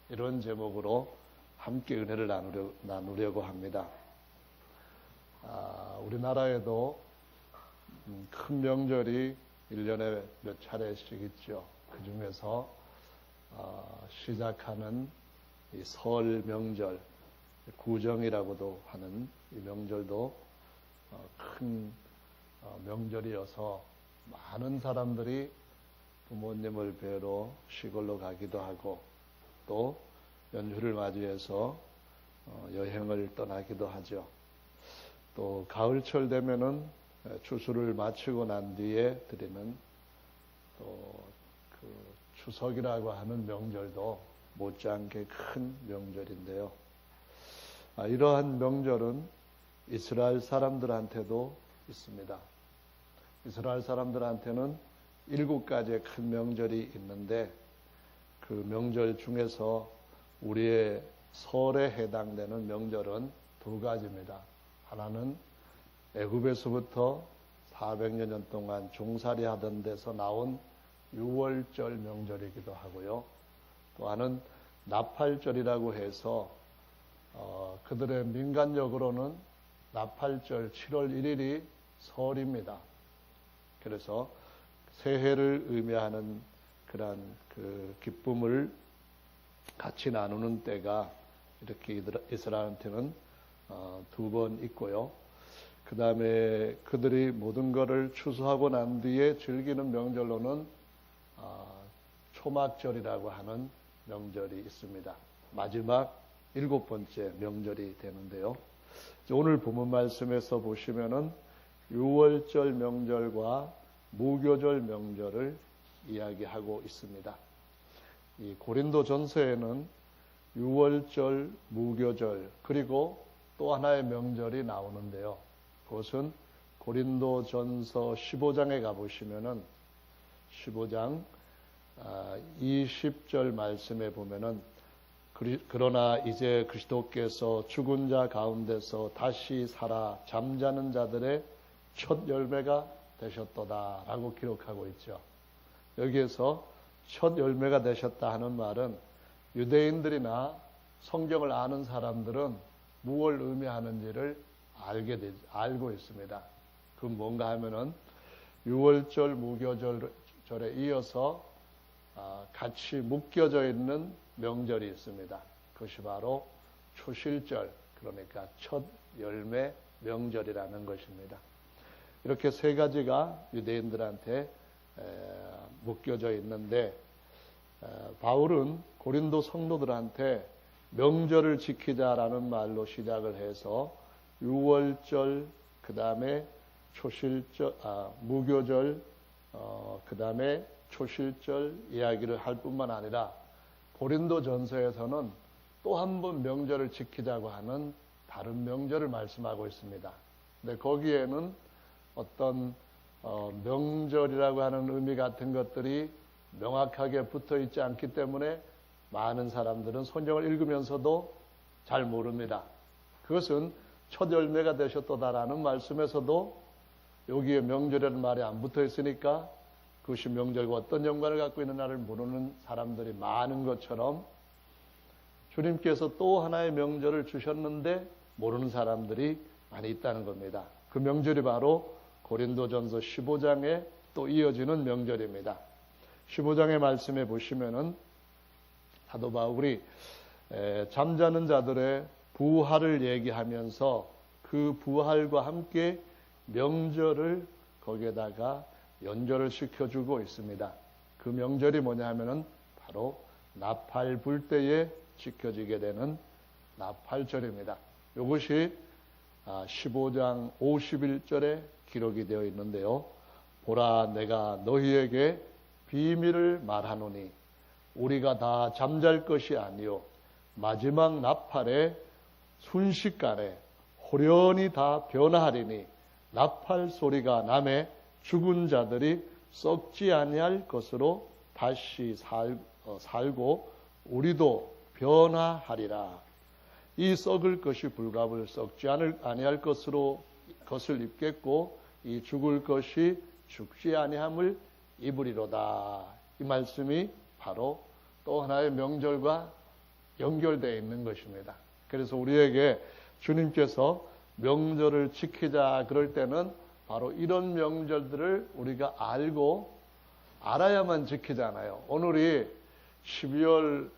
이런 제목으로 함께 은혜를 나누려고 합니다. 우리나라에도 큰 명절이 1년에 몇 차례씩 있죠. 그 중에서 시작하는 이 설 명절, 구정이라고도 하는 이 명절도 큰 명절이어서 많은 사람들이 부모님을 뵈러 시골로 가기도 하고 또 연휴를 맞이해서 여행을 떠나기도 하죠. 또 가을철 되면은 추수를 마치고 난 뒤에 드리는 또 그 추석이라고 하는 명절도 못지않게 큰 명절인데요. 이러한 명절은 이스라엘 사람들한테도 있습니다. 이스라엘 사람들한테는 7가지의 큰 명절이 있는데 그 명절 중에서 우리의 설에 해당되는 명절은 2가지입니다. 하나는 애굽에서부터 400여 년 동안 종살이 하던 데서 나온 6월절 명절이기도 하고요. 또 하나는 나팔절이라고 해서 그들의 민간적으로는 나팔절 7월 1일이 설입니다. 그래서 새해를 의미하는 그러한 그 기쁨을 같이 나누는 때가 이렇게 이스라엘한테는 2번 있고요. 그 다음에 그들이 모든 것을 추수하고 난 뒤에 즐기는 명절로는 초막절이라고 하는 명절이 있습니다. 마지막 7번째 명절이 되는데요. 오늘 본문 말씀에서 보시면은 6월절 명절과 무교절 명절을 이야기하고 있습니다. 이 고린도 전서에는 6월절, 무교절 그리고 또 하나의 명절이 나오는데요. 그것은 고린도 전서 15장에 가보시면은 15장 20절 말씀에 보면은 그러나 이제 그리스도께서 죽은 자 가운데서 다시 살아 잠자는 자들의 첫 열매가 되셨도다 라고 기록하고 있죠. 여기에서 첫 열매가 되셨다 하는 말은 유대인들이나 성경을 아는 사람들은 무엇을 의미하는지를 알고 있습니다. 그 뭔가 하면은 6월절, 무교절에 이어서 같이 묶여져 있는 명절이 있습니다. 그것이 바로 초실절, 그러니까 첫 열매 명절이라는 것입니다. 이렇게 3가지가 유대인들한테 묶여져 있는데 바울은 고린도 성도들한테 명절을 지키자라는 말로 시작을 해서 6월절, 그 다음에 초실절, 무교절, 그 다음에 초실절 이야기를 할 뿐만 아니라 고린도 전서에서는 또 한 번 명절을 지키자고 하는 다른 명절을 말씀하고 있습니다. 근데 거기에는 어떤 명절이라고 하는 의미 같은 것들이 명확하게 붙어 있지 않기 때문에 많은 사람들은 성경을 읽으면서도 잘 모릅니다. 그것은 첫 열매가 되셨도다라는 말씀에서도 여기에 명절이라는 말이 안 붙어 있으니까 그것이 명절과 어떤 연관을 갖고 있느냐를 모르는 사람들이 많은 것처럼 주님께서 또 하나의 명절을 주셨는데 모르는 사람들이 많이 있다는 겁니다. 그 명절이 바로 고린도전서 15장에 또 이어지는 명절입니다. 15장의 말씀에 보시면은 사도 바울이 잠자는 자들의 부활을 얘기하면서 그 부활과 함께 명절을 거기에다가 연결을 시켜주고 있습니다. 그 명절이 뭐냐 하면은 바로 나팔 불 때에 지켜지게 되는 나팔절입니다. 이것이 15장 51절에 기록이 되어 있는데요. 보라, 내가 너희에게 비밀을 말하노니 우리가 다 잠잘 것이 아니요 마지막 나팔에 순식간에 호련히 다 변화하리니 나팔 소리가 나매 죽은 자들이 썩지 아니할 것으로 다시 살고 우리도 변화하리라. 이 썩을 것이 불갑을 썩지 아니할 것을 입겠고 이 죽을 것이 죽지 아니함을 입으리로다. 이 말씀이 바로 또 하나의 명절과 연결되어 있는 것입니다. 그래서 우리에게 주님께서 명절을 지키자 그럴 때는 바로 이런 명절들을 우리가 알아야만 지키잖아요. 오늘이 12월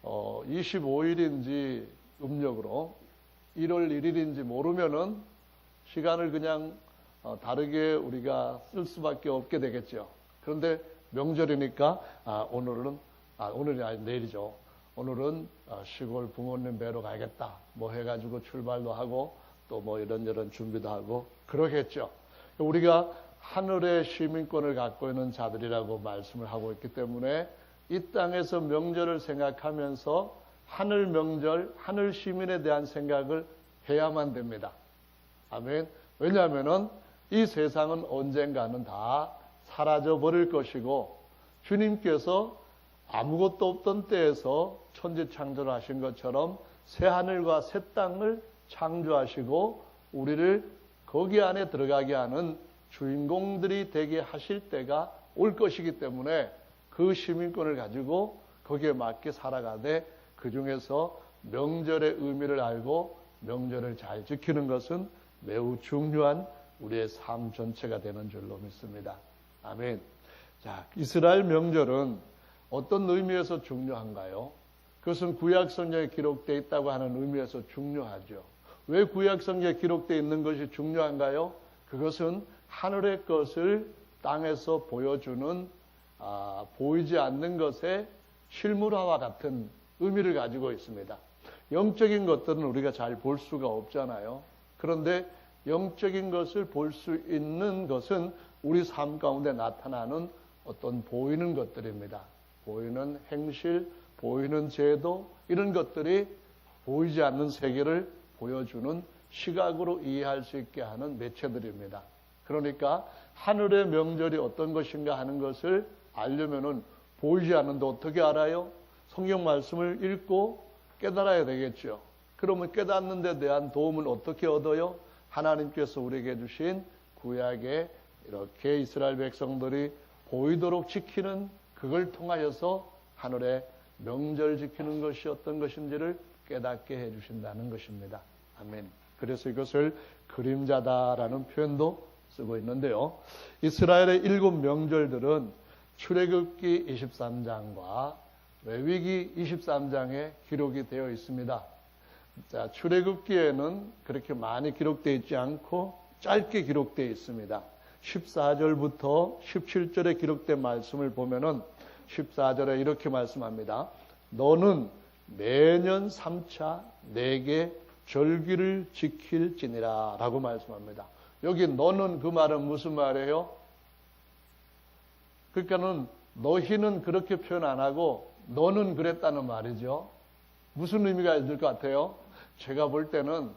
25일인지 음력으로 1월 1일인지 모르면은 시간을 그냥 다르게 우리가 쓸 수밖에 없게 되겠죠. 그런데 명절이니까 오늘이 아니 내일이죠. 오늘은 시골 부모님 뵈러 가야겠다. 뭐 해가지고 출발도 하고 또 뭐 이런저런 준비도 하고 그러겠죠. 우리가 하늘의 시민권을 갖고 있는 자들이라고 말씀을 하고 있기 때문에 이 땅에서 명절을 생각하면서 하늘 명절, 하늘 시민에 대한 생각을 해야만 됩니다. 아멘. 왜냐하면은 이 세상은 언젠가는 다 사라져 버릴 것이고 주님께서 아무것도 없던 때에서 천지 창조를 하신 것처럼 새 하늘과 새 땅을 창조하시고 우리를 거기 안에 들어가게 하는 주인공들이 되게 하실 때가 올 것이기 때문에 그 시민권을 가지고 거기에 맞게 살아가되 그 중에서 명절의 의미를 알고 명절을 잘 지키는 것은 매우 중요한 우리의 삶 전체가 되는 줄로 믿습니다. 아멘. 자, 이스라엘 명절은 어떤 의미에서 중요한가요? 그것은 구약 성경에 기록되어 있다고 하는 의미에서 중요하죠. 왜 구약 성경에 기록되어 있는 것이 중요한가요? 그것은 하늘의 것을 땅에서 보여주는 보이지 않는 것의 실물화와 같은 의미를 가지고 있습니다. 영적인 것들은 우리가 잘 볼 수가 없잖아요. 그런데 영적인 것을 볼 수 있는 것은 우리 삶 가운데 나타나는 어떤 보이는 것들입니다. 보이는 행실, 보이는 제도, 이런 것들이 보이지 않는 세계를 보여주는 시각으로 이해할 수 있게 하는 매체들입니다. 그러니까 하늘의 명절이 어떤 것인가 하는 것을 알려면은 보이지 않는데 어떻게 알아요? 성경 말씀을 읽고 깨달아야 되겠죠. 그러면 깨닫는 데 대한 도움은 어떻게 얻어요? 하나님께서 우리에게 주신 구약에 이렇게 이스라엘 백성들이 보이도록 지키는 그걸 통하여서 하늘의 명절 지키는 것이 어떤 것인지를 깨닫게 해주신다는 것입니다. 아멘. 그래서 이것을 그림자다라는 표현도 쓰고 있는데요. 이스라엘의 7 명절들은 출애굽기 23장과 레위기 23장에 기록이 되어 있습니다. 자, 출애굽기에는 그렇게 많이 기록되어 있지 않고 짧게 기록되어 있습니다. 14절부터 17절에 기록된 말씀을 보면은 14절에 이렇게 말씀합니다. 너는 매년 3차 내게 절기를 지킬지니라 라고 말씀합니다. 여기 너는 그 말은 무슨 말이에요? 그러니까는 너희는 그렇게 표현 안 하고 너는 그랬다는 말이죠. 무슨 의미가 있을 것 같아요? 제가 볼 때는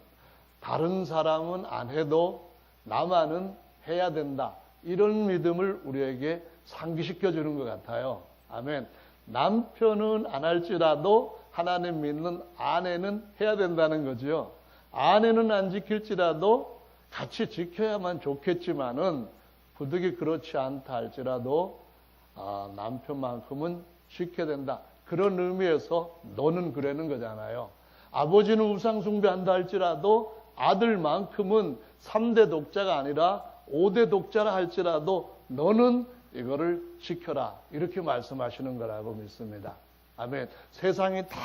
다른 사람은 안 해도 나만은 해야 된다. 이런 믿음을 우리에게 상기시켜 주는 것 같아요. 아멘. 남편은 안 할지라도 하나님 믿는 아내는 해야 된다는 거죠. 아내는 안 지킬지라도 같이 지켜야만 좋겠지만은 부득이 그렇지 않다 할지라도 남편만큼은 지켜야 된다. 그런 의미에서 너는 그러는 거잖아요. 아버지는 우상 숭배한다 할지라도 아들만큼은 3대 독자가 아니라 5대 독자라 할지라도 너는 이거를 지켜라. 이렇게 말씀하시는 거라고 믿습니다. 아멘. 세상이 다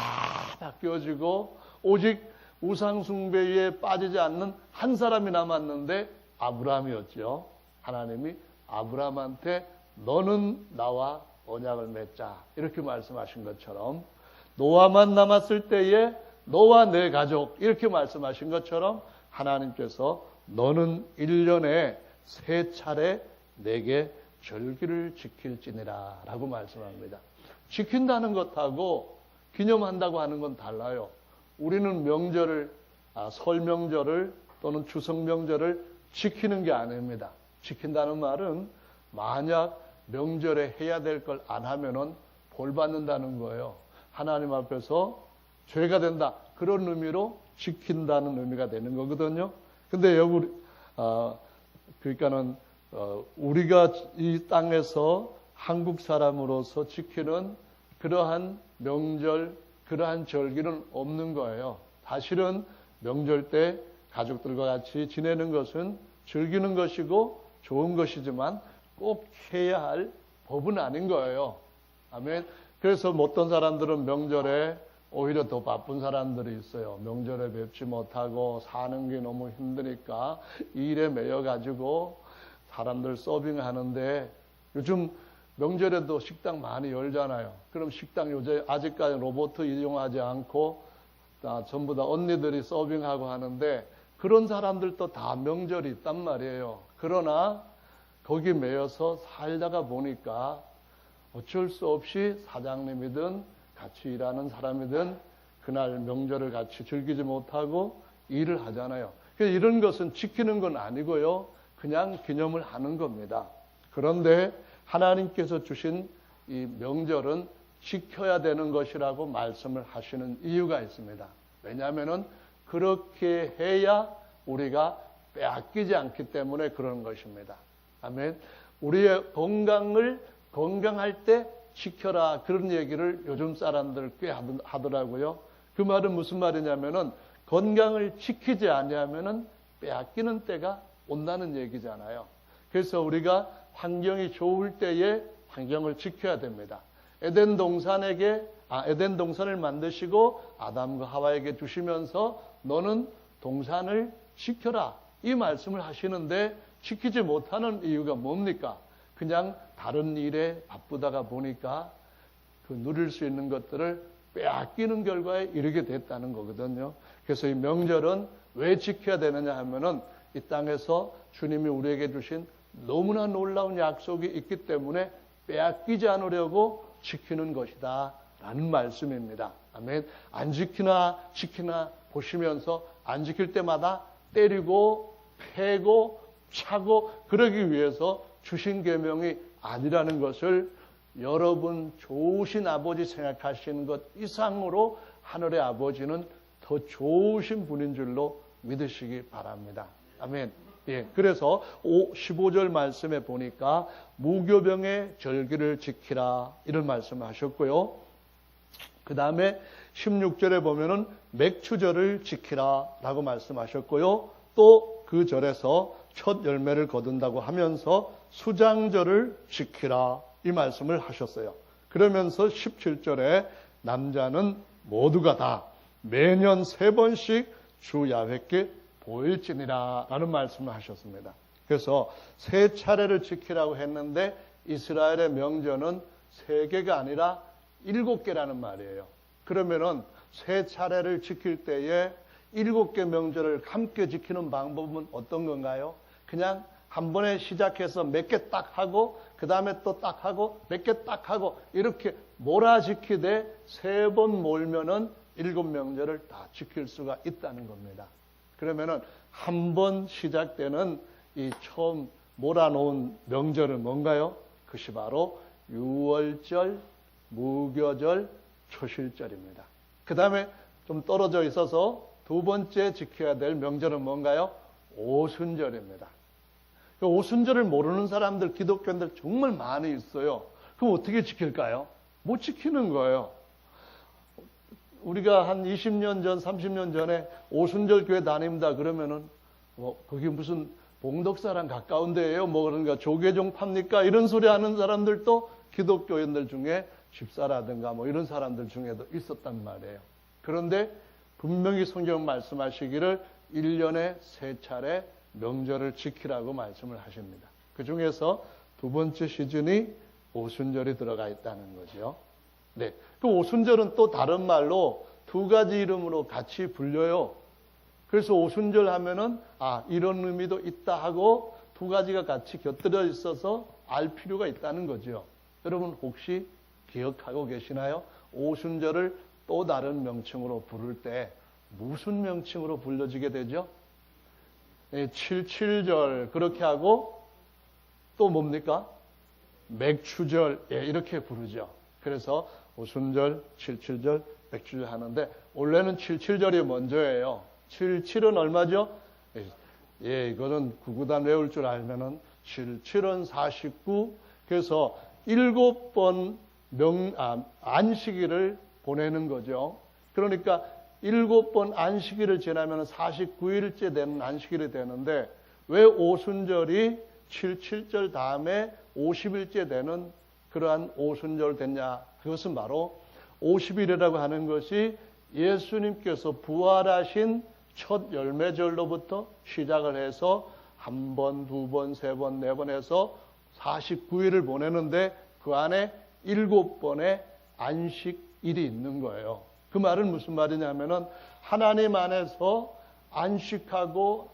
바뀌어지고 오직 우상 숭배에 빠지지 않는 한 사람이 남았는데 아브라함이었죠. 하나님이 아브라함한테 너는 나와 언약을 맺자. 이렇게 말씀하신 것처럼 노아만 남았을 때에 너와 내 가족 이렇게 말씀하신 것처럼 하나님께서 너는 1년에 3차례 내게 절기를 지킬지니라 라고 말씀합니다. 지킨다는 것하고 기념한다고 하는 건 달라요. 우리는 명절을 설 명절을 또는 추석 명절을 지키는 게 아닙니다. 지킨다는 말은 만약 명절에 해야 될 걸 안 하면은 벌 받는다는 거예요. 하나님 앞에서 죄가 된다. 그런 의미로 지킨다는 의미가 되는 거거든요. 근데 여기 그러니까는 우리가 이 땅에서 한국 사람으로서 지키는 그러한 명절 그러한 절기는 없는 거예요. 사실은 명절 때 가족들과 같이 지내는 것은 즐기는 것이고 좋은 것이지만 꼭 해야 할 법은 아닌 거예요. 아멘. 그래서 어떤 사람들은 명절에 오히려 더 바쁜 사람들이 있어요. 명절에 뵙지 못하고 사는 게 너무 힘드니까 일에 매여가지고 사람들 서빙하는데, 요즘 명절에도 식당 많이 열잖아요. 그럼 식당 요새 아직까지 로봇 이용하지 않고 전부 다 언니들이 서빙하고 하는데, 그런 사람들도 다 명절이 있단 말이에요. 그러나 거기 매여서 살다가 보니까 어쩔 수 없이 사장님이든 같이 일하는 사람이든 그날 명절을 같이 즐기지 못하고 일을 하잖아요. 그래서 이런 것은 지키는 건 아니고요. 그냥 기념을 하는 겁니다. 그런데 하나님께서 주신 이 명절은 지켜야 되는 것이라고 말씀을 하시는 이유가 있습니다. 왜냐하면 그렇게 해야 우리가 빼앗기지 않기 때문에 그런 것입니다. 아멘. 우리의 건강할 때 지켜라, 그런 얘기를 요즘 사람들 꽤 하더라고요. 그 말은 무슨 말이냐면은 건강을 지키지 않으면은 빼앗기는 때가 온다는 얘기잖아요. 그래서 우리가 환경이 좋을 때에 환경을 지켜야 됩니다. 에덴 동산을 만드시고 아담과 하와에게 주시면서 너는 동산을 지켜라, 이 말씀을 하시는데 지키지 못하는 이유가 뭡니까? 그냥 다른 일에 바쁘다가 보니까 그 누릴 수 있는 것들을 빼앗기는 결과에 이르게 됐다는 거거든요. 그래서 이 명절은 왜 지켜야 되느냐 하면은 이 땅에서 주님이 우리에게 주신 너무나 놀라운 약속이 있기 때문에 빼앗기지 않으려고 지키는 것이다 라는 말씀입니다. 아멘. 안 지키나 보시면서 안 지킬 때마다 때리고 패고 차고 그러기 위해서 주신 계명이 아니라는 것을 여러분 좋으신 아버지 생각하시는 것 이상으로 하늘의 아버지는 더 좋으신 분인 줄로 믿으시기 바랍니다. 아멘. 예, 그래서 15절 말씀에 보니까 무교병의 절기를 지키라, 이런 말씀을 하셨고요. 그 다음에 16절에 보면은 맥추절을 지키라 라고 말씀하셨고요. 또 그 절에서 첫 열매를 거둔다고 하면서 수장절을 지키라, 이 말씀을 하셨어요. 그러면서 17절에 남자는 모두가 다 매년 3번씩 주 야훼께 보일지니라 라는 말씀을 하셨습니다. 그래서 3차례를 지키라고 했는데 이스라엘의 명절은 3개가 아니라 7개라는 말이에요. 그러면은 3차례를 지킬 때에 7개 명절을 함께 지키는 방법은 어떤 건가요? 그냥 한 번에 시작해서 몇 개 딱 하고 그 다음에 또 딱 하고 몇 개 딱 하고 이렇게 몰아지키되 3번 몰면은 7명절을 다 지킬 수가 있다는 겁니다. 그러면은 한 번 시작되는 이 처음 몰아놓은 명절은 뭔가요? 그것이 바로 유월절, 무교절, 초실절입니다. 그 다음에 좀 떨어져 있어서 두 번째 지켜야 될 명절은 뭔가요? 오순절입니다. 오순절을 모르는 사람들, 기독교인들 정말 많이 있어요. 그럼 어떻게 지킬까요? 못 지키는 거예요. 우리가 한 20년 전, 30년 전에 오순절 교회 다닙니다. 그러면은 거기 무슨 봉덕사랑 가까운 데예요? 그러니까 조계종 팝니까? 이런 소리 하는 사람들도 기독교인들 중에 집사라든가 이런 사람들 중에도 있었단 말이에요. 그런데 분명히 성경 말씀하시기를 1년에 3차례 명절을 지키라고 말씀을 하십니다. 그 중에서 두 번째 시즌이 오순절이 들어가 있다는 거죠. 네. 그 오순절은 또 다른 말로 2가지 이름으로 같이 불려요. 그래서 오순절 하면은, 이런 의미도 있다 하고 2가지가 같이 곁들여 있어서 알 필요가 있다는 거죠. 여러분 혹시 기억하고 계시나요? 오순절을 또 다른 명칭으로 부를 때 무슨 명칭으로 불려지게 되죠? 칠칠절 그렇게 하고 또 뭡니까? 맥추절 이렇게 부르죠. 그래서 오순절, 칠칠절, 맥추절 하는데 원래는 칠칠절이 먼저예요. 77은 얼마죠? 이거는 구구단 외울 줄 알면은 77은 49. 그래서 7번 안식일을 보내는 거죠. 그러니까 7번 안식일을 지나면 49일째 되는 안식일이 되는데 왜 오순절이 77절 다음에 50일째 되는 그러한 오순절 됐냐? 그것은 바로 50일이라고 하는 것이 예수님께서 부활하신 첫 열매절로부터 시작을 해서 한 번, 두 번, 세 번, 네 번 해서 49일을 보내는데 그 안에 7번의 안식일이 있는 거예요. 그 말은 무슨 말이냐면은 하나님 안에서 안식하고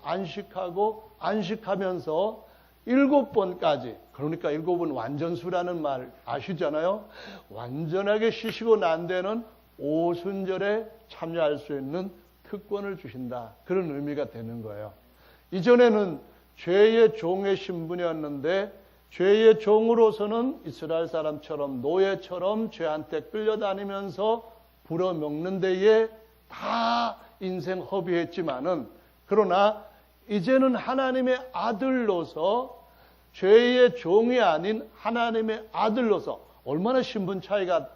안식하면서 7번까지, 그러니까 7은 완전수라는 말 아시잖아요. 완전하게 쉬시고 난 데는 오순절에 참여할 수 있는 특권을 주신다. 그런 의미가 되는 거예요. 이전에는 죄의 종의 신분이었는데 죄의 종으로서는 이스라엘 사람처럼 노예처럼 죄한테 끌려다니면서 부려먹는 데에 다 인생 허비했지만은 그러나 이제는 하나님의 아들로서 죄의 종이 아닌 하나님의 아들로서 얼마나 신분 차이가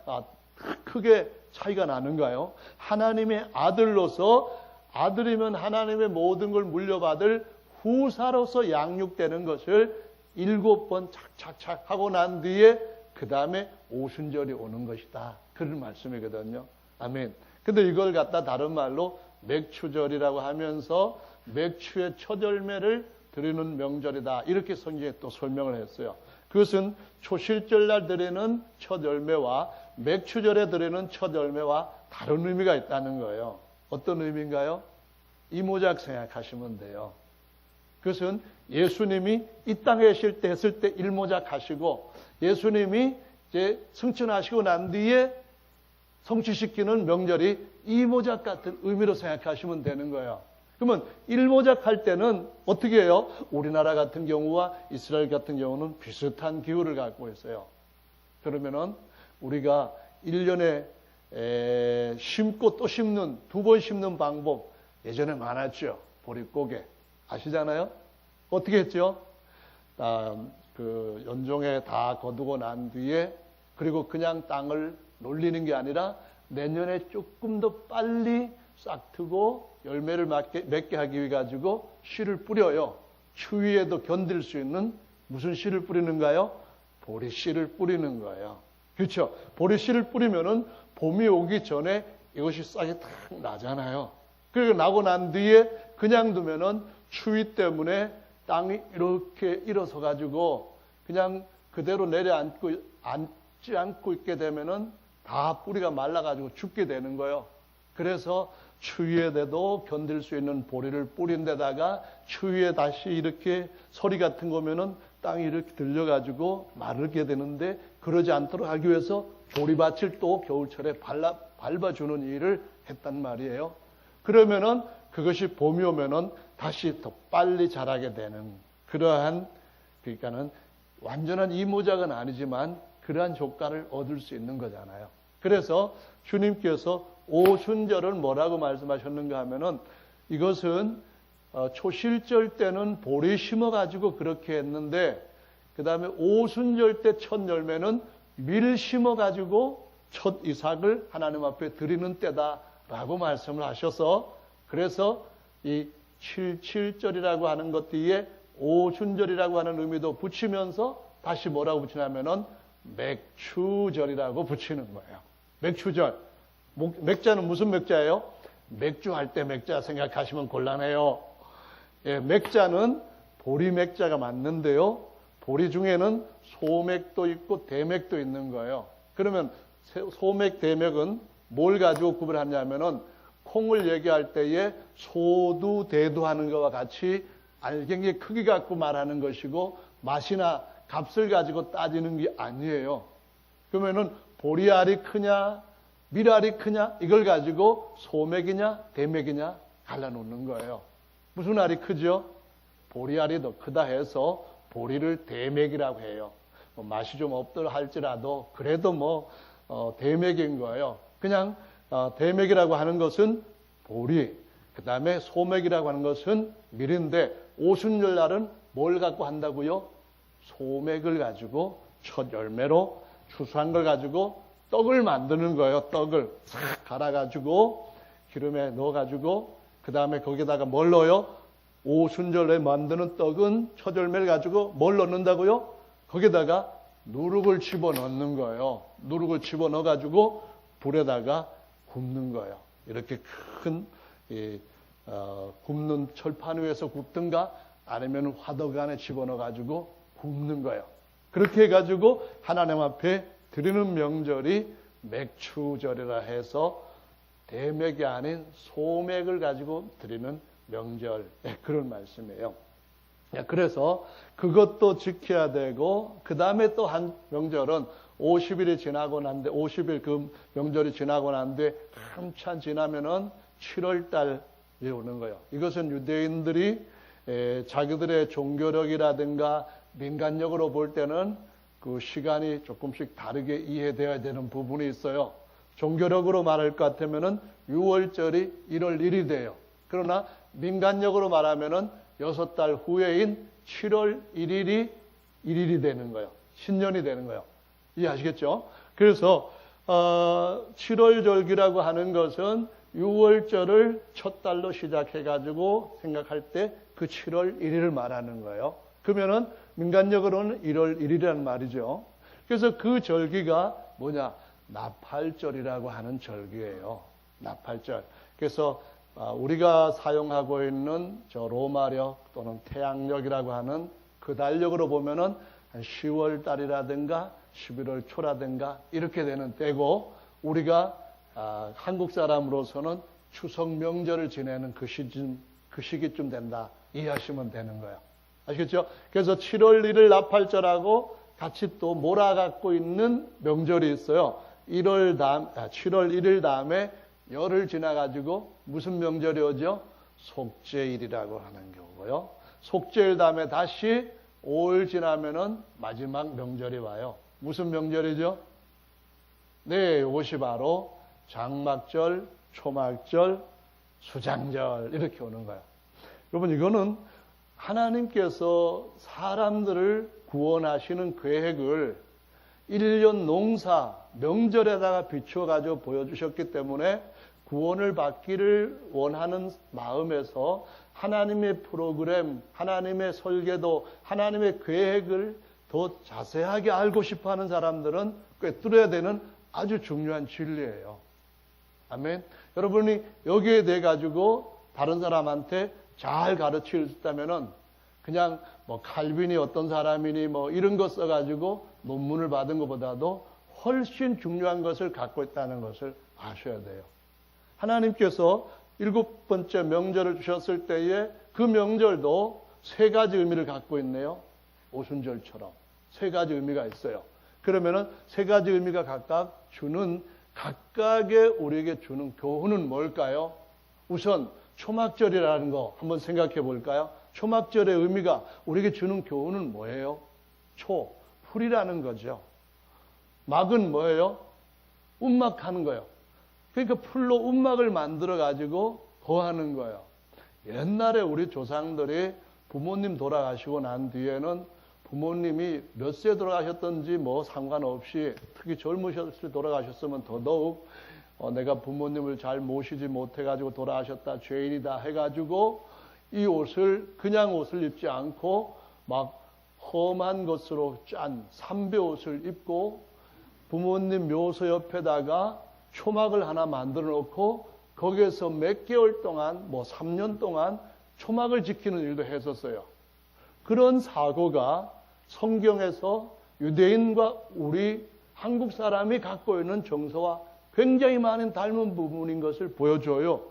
크게 차이가 나는가요? 하나님의 아들로서 아들이면 하나님의 모든 걸 물려받을 후사로서 양육되는 것을 7번 착착착 하고 난 뒤에 그 다음에 오순절이 오는 것이다. 그런 말씀이거든요. 아멘. 근데 이걸 갖다 다른 말로 맥추절이라고 하면서 맥추의 첫 열매를 드리는 명절이다. 이렇게 성경에 또 설명을 했어요. 그것은 초실절날 드리는 첫 열매와 맥추절에 드리는 첫 열매와 다른 의미가 있다는 거예요. 어떤 의미인가요? 이모작 생각하시면 돼요. 그것은 예수님이 이 땅에 계실 때 했을 때 일모작 하시고 예수님이 이제 승천하시고 난 뒤에 성취시키는 명절이 이모작 같은 의미로 생각하시면 되는 거예요. 그러면 일모작 할 때는 어떻게 해요? 우리나라 같은 경우와 이스라엘 같은 경우는 비슷한 기후를 갖고 있어요. 그러면은 우리가 1년에 심고 또 심는, 2번 심는 방법 예전에 많았죠. 보릿고개. 아시잖아요? 어떻게 했죠? 그 연종에 다 거두고 난 뒤에 그리고 그냥 땅을 놀리는 게 아니라 내년에 조금 더 빨리 싹트고 열매를 맺게 하기 위해 가지고 씨를 뿌려요. 추위에도 견딜 수 있는 무슨 씨를 뿌리는가요? 보리씨를 뿌리는 거예요. 그렇죠? 보리씨를 뿌리면은 봄이 오기 전에 이것이 싹이 탁 나잖아요. 그리고 나고 난 뒤에 그냥 두면은 추위 때문에 땅이 이렇게 일어서 가지고 그냥 그대로 앉지 않고 있게 되면은 다 뿌리가 말라가지고 죽게 되는 거예요. 그래서 추위에도 견딜 수 있는 보리를 뿌린 데다가 추위에 다시 이렇게 소리 같은 거면은 땅이 이렇게 들려가지고 마르게 되는데 그러지 않도록 하기 위해서 조리밭을 또 겨울철에 밟아주는 일을 했단 말이에요. 그러면은 그것이 봄이 오면은 다시 더 빨리 자라게 되는 그러한, 그러니까는 완전한 이모작은 아니지만 그러한 효과를 얻을 수 있는 거잖아요. 그래서 주님께서 오순절을 뭐라고 말씀하셨는가 하면은 이것은 초실절 때는 보리 심어가지고 그렇게 했는데 그 다음에 오순절 때 첫 열매는 밀 심어가지고 첫 이삭을 하나님 앞에 드리는 때다라고 말씀을 하셔서 그래서 이 77절이라고 하는 것 뒤에 오순절이라고 하는 의미도 붙이면서 다시 뭐라고 붙이냐면은 맥추절이라고 붙이는 거예요. 맥추절. 맥자는 무슨 맥자예요? 맥주 할 때 맥자 생각하시면 곤란해요. 예, 맥자는 보리 맥자가 맞는데요. 보리 중에는 소맥도 있고 대맥도 있는 거예요. 그러면 소맥, 대맥은 뭘 가지고 구분하냐면은 콩을 얘기할 때에 소두, 대두 하는 것과 같이 알갱이 크기 갖고 말하는 것이고 맛이나 값을 가지고 따지는 게 아니에요. 그러면은 보리알이 크냐, 밀알이 크냐 이걸 가지고 소맥이냐 대맥이냐 갈라놓는 거예요. 무슨 알이 크죠? 보리알이 더 크다 해서 보리를 대맥이라고 해요. 맛이 좀 없더라 할지라도 그래도 대맥인 거예요. 그냥 대맥이라고 하는 것은 보리, 그 다음에 소맥이라고 하는 것은 밀인데 오순절 날은 뭘 갖고 한다고요? 소맥을 가지고 첫 열매로 추수한 걸 가지고 떡을 만드는 거예요. 떡을 싹 갈아가지고 기름에 넣어가지고 그 다음에 거기다가 뭘 넣어요? 오순절에 만드는 떡은 초절매를 가지고 뭘 넣는다고요? 거기다가 누룩을 집어넣는 거예요. 누룩을 집어넣어가지고 불에다가 굽는 거예요. 이렇게 큰 굽는 철판 위에서 굽든가 아니면 화덕 안에 집어넣어가지고 굽는 거예요. 그렇게 해가지고 하나님 앞에 드리는 명절이 맥추절이라 해서 대맥이 아닌 소맥을 가지고 드리는 명절, 그런 말씀이에요. 그래서 그것도 지켜야 되고 그 다음에 또 한 명절은 50일이 지나고 난데 50일 그 명절이 지나고 난데 한참 지나면은 7월 달이 오는 거예요. 이것은 유대인들이 자기들의 종교력이라든가 민간력으로 볼 때는 그 시간이 조금씩 다르게 이해되어야 되는 부분이 있어요. 종교력으로 말할 것 같으면은 6월절이 1월 1일이 돼요. 그러나 민간력으로 말하면은 6달 후에인 7월 1일이 1일이 되는 거예요. 신년이 되는 거예요. 이해하시겠죠? 그래서 7월 절기라고 하는 것은 6월절을 첫 달로 시작해가지고 생각할 때 그 7월 1일을 말하는 거예요. 그러면은 민간력으로는 1월 1일이라는 말이죠. 그래서 그 절기가 뭐냐? 나팔절이라고 하는 절기예요. 나팔절. 그래서 우리가 사용하고 있는 저 로마력 또는 태양력이라고 하는 그 달력으로 보면은 한 10월 달이라든가 11월 초라든가 이렇게 되는 때고 우리가 한국 사람으로서는 추석 명절을 지내는 그 시기쯤 된다. 이해하시면 되는 거예요. 아시겠죠? 그래서 7월 1일 나팔절하고 같이 또 몰아갖고 있는 명절이 있어요. 7월 1일 다음에 열흘 지나가지고 무슨 명절이 오죠? 속죄일이라고 하는 경우고요. 속죄일 다음에 다시 5일 지나면은 마지막 명절이 와요. 무슨 명절이죠? 네, 이것이 바로 장막절, 초막절, 수장절 이렇게 오는 거예요. 여러분 이거는 하나님께서 사람들을 구원하시는 계획을 1년 농사, 명절에다가 비추어가지고 보여주셨기 때문에 구원을 받기를 원하는 마음에서 하나님의 프로그램, 하나님의 설계도, 하나님의 계획을 더 자세하게 알고 싶어 하는 사람들은 꿰뚫어야 되는 아주 중요한 진리예요. 아멘. 여러분이 여기에 대해 가지고 다른 사람한테 잘 가르칠 수 있다면은 그냥 뭐 칼빈이 어떤 사람이니 뭐 이런 거 써가지고 논문을 받은 것보다도 훨씬 중요한 것을 갖고 있다는 것을 아셔야 돼요. 하나님께서 7번째 명절을 주셨을 때에 그 명절도 3가지 의미를 갖고 있네요. 오순절처럼 3가지 의미가 있어요. 그러면은 3가지 의미가 각각 주는 각각의 우리에게 주는 교훈은 뭘까요? 우선 초막절이라는 거 한번 생각해 볼까요? 초막절의 의미가 우리에게 주는 교훈은 뭐예요? 풀이라는 거죠. 막은 뭐예요? 움막하는 거예요. 그러니까 풀로 움막을 만들어 가지고 거하는 거예요. 옛날에 우리 조상들이 부모님 돌아가시고 난 뒤에는 부모님이 몇 세 돌아가셨던지 뭐 상관없이 특히 젊으셨을 때 돌아가셨으면 더더욱 내가 부모님을 잘 모시지 못해가지고 돌아가셨다, 죄인이다 해가지고 이 옷을 그냥 옷을 입지 않고 막 험한 것으로 짠 삼배 옷을 입고 부모님 묘소 옆에다가 초막을 하나 만들어 놓고 거기에서 몇 개월 동안 뭐 3년 동안 초막을 지키는 일도 했었어요. 그런 사고가 성경에서 유대인과 우리 한국 사람이 갖고 있는 정서와 굉장히 많은 닮은 부분인 것을 보여줘요.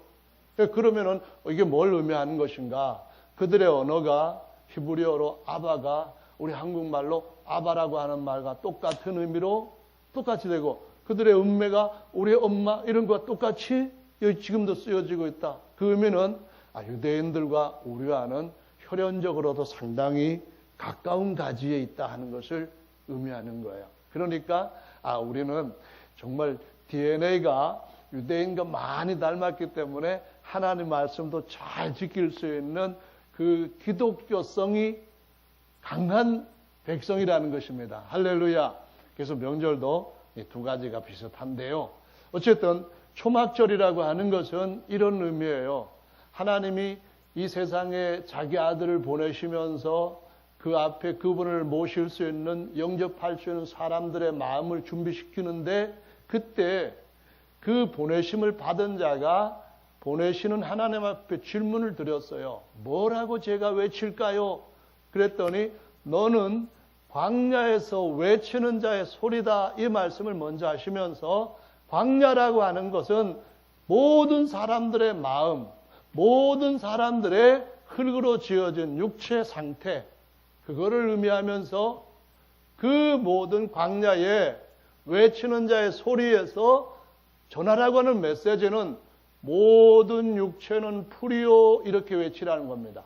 그러면은 이게 뭘 의미하는 것인가? 그들의 언어가 히브리어로 아바가 우리 한국말로 아바라고 하는 말과 똑같은 의미로 똑같이 되고 그들의 음매가 우리 엄마 이런 것과 똑같이 여기 지금도 쓰여지고 있다. 그 의미는 유대인들과 우리와는 혈연적으로도 상당히 가까운 가지에 있다 하는 것을 의미하는 거예요. 그러니까 우리는 정말 DNA가 유대인과 많이 닮았기 때문에 하나님 말씀도 잘 지킬 수 있는 그 기독교성이 강한 백성이라는 것입니다. 할렐루야. 그래서 명절도 이 두 가지가 비슷한데요. 어쨌든 초막절이라고 하는 것은 이런 의미예요. 하나님이 이 세상에 자기 아들을 보내시면서 그 앞에 그분을 모실 수 있는, 영접할 수 있는 사람들의 마음을 준비시키는데, 그때 그 보내심을 받은 자가 보내시는 하나님 앞에 질문을 드렸어요. 뭐라고 제가 외칠까요? 그랬더니 너는 광야에서 외치는 자의 소리다, 이 말씀을 먼저 하시면서, 광야라고 하는 것은 모든 사람들의 마음, 모든 사람들의 흙으로 지어진 육체 상태, 그거를 의미하면서 그 모든 광야에 외치는 자의 소리에서 전하라고 하는 메시지는 모든 육체는 풀이요, 이렇게 외치라는 겁니다.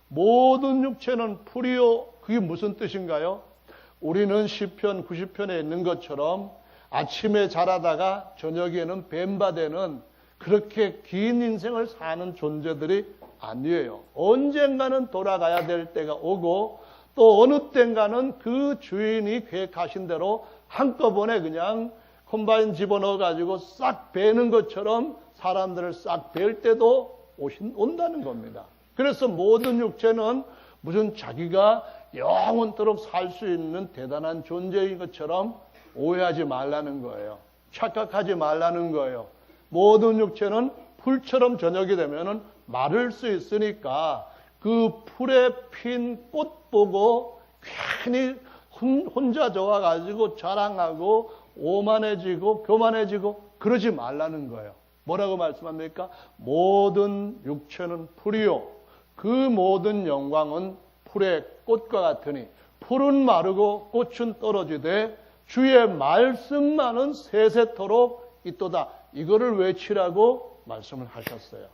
모든 육체는 풀이요. 그게 무슨 뜻인가요? 우리는 시편 90편에 있는 것처럼 아침에 자라다가 저녁에는 뱀바되는 그렇게 긴 인생을 사는 존재들이 아니에요. 언젠가는 돌아가야 될 때가 오고, 또 어느 때인가는 그 주인이 계획하신 대로 한꺼번에 그냥 콤바인 집어넣어가지고 싹 베는 것처럼 사람들을 싹 벨 때도 온다는 겁니다. 그래서 모든 육체는 무슨 자기가 영원토록 살 수 있는 대단한 존재인 것처럼 오해하지 말라는 거예요. 착각하지 말라는 거예요. 모든 육체는 풀처럼 저녁이 되면은 마를 수 있으니까 그 풀에 핀 꽃 보고 괜히 혼자 좋아가지고 자랑하고 오만해지고 교만해지고 그러지 말라는 거예요. 뭐라고 말씀합니까? 모든 육체는 풀이요, 그 모든 영광은 풀의 꽃과 같으니 풀은 마르고 꽃은 떨어지되 주의 말씀만은 세세토록 있도다. 이거를 외치라고 말씀을 하셨어요.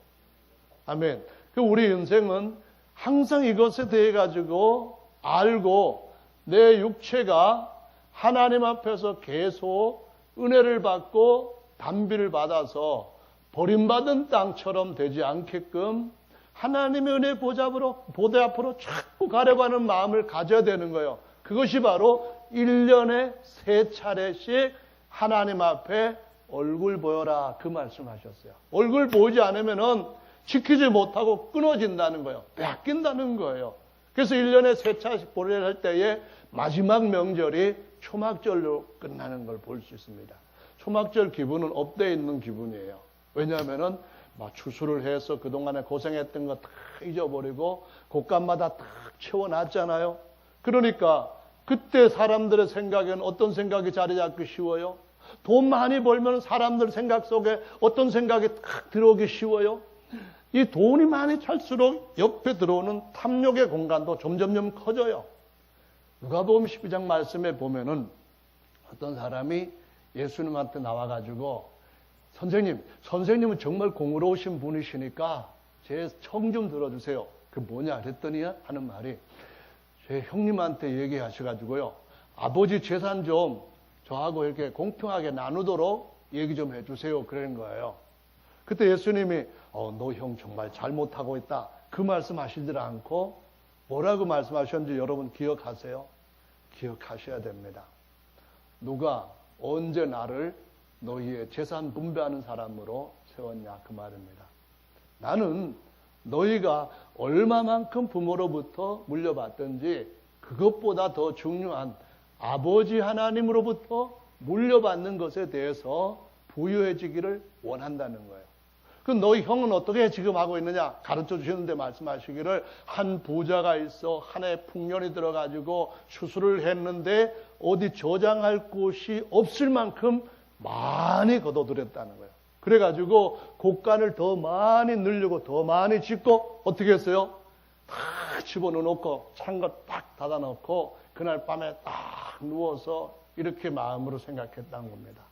아멘. 우리 인생은 항상 이것에 대해 가지고 알고 내 육체가 하나님 앞에서 계속 은혜를 받고 단비를 받아서 버림받은 땅처럼 되지 않게끔 하나님의 은혜 보좌 앞으로 자꾸 가려고 하는 마음을 가져야 되는 거예요. 그것이 바로 1년에 3차례씩 하나님 앞에 얼굴 보여라, 그 말씀하셨어요. 얼굴 보이지 않으면은 지키지 못하고 끊어진다는 거예요. 빼앗긴다는 거예요. 그래서 1년에 3차씩 보내야 할 때에 마지막 명절이 초막절로 끝나는 걸 볼 수 있습니다. 초막절 기분은 업되어 있는 기분이에요. 왜냐하면은 막 추수를 해서 그동안에 고생했던 거 다 잊어버리고 곳간마다 다 채워놨잖아요. 그러니까 그때 사람들의 생각에는 어떤 생각이 자리 잡기 쉬워요? 돈 많이 벌면 사람들 생각 속에 어떤 생각이 탁 들어오기 쉬워요? 이 돈이 많이 찰수록 옆에 들어오는 탐욕의 공간도 점점점 커져요. 누가복음 12장 말씀에 보면은 어떤 사람이 예수님한테 나와가지고 선생님은 정말 공의로우신 분이시니까 제 청 좀 들어주세요. 그 뭐냐 그랬더니 하는 말이, 제 형님한테 얘기하셔가지고요, 아버지 재산 좀 저하고 이렇게 공평하게 나누도록 얘기 좀 해주세요. 그러는 거예요. 그때 예수님이 너 형 정말 잘못하고 있다, 그 말씀 하시질 않고 뭐라고 말씀하셨는지 여러분 기억하세요? 기억하셔야 됩니다. 누가 언제 나를 너희의 재산 분배하는 사람으로 세웠냐, 그 말입니다. 나는 너희가 얼마만큼 부모로부터 물려받든지 그것보다 더 중요한 아버지 하나님으로부터 물려받는 것에 대해서 부유해지기를 원한다는 거예요. 그럼 너희 형은 어떻게 지금 하고 있느냐? 가르쳐 주시는데 말씀하시기를, 한 부자가 있어 한 해 풍년이 들어가지고 추수를 했는데 어디 저장할 곳이 없을 만큼 많이 거둬들였다는 거예요. 그래가지고 곡간을 더 많이 늘리고 더 많이 짓고 어떻게 했어요? 다 집어넣고 창고 딱 닫아놓고 그날 밤에 딱 누워서 이렇게 마음으로 생각했다는 겁니다.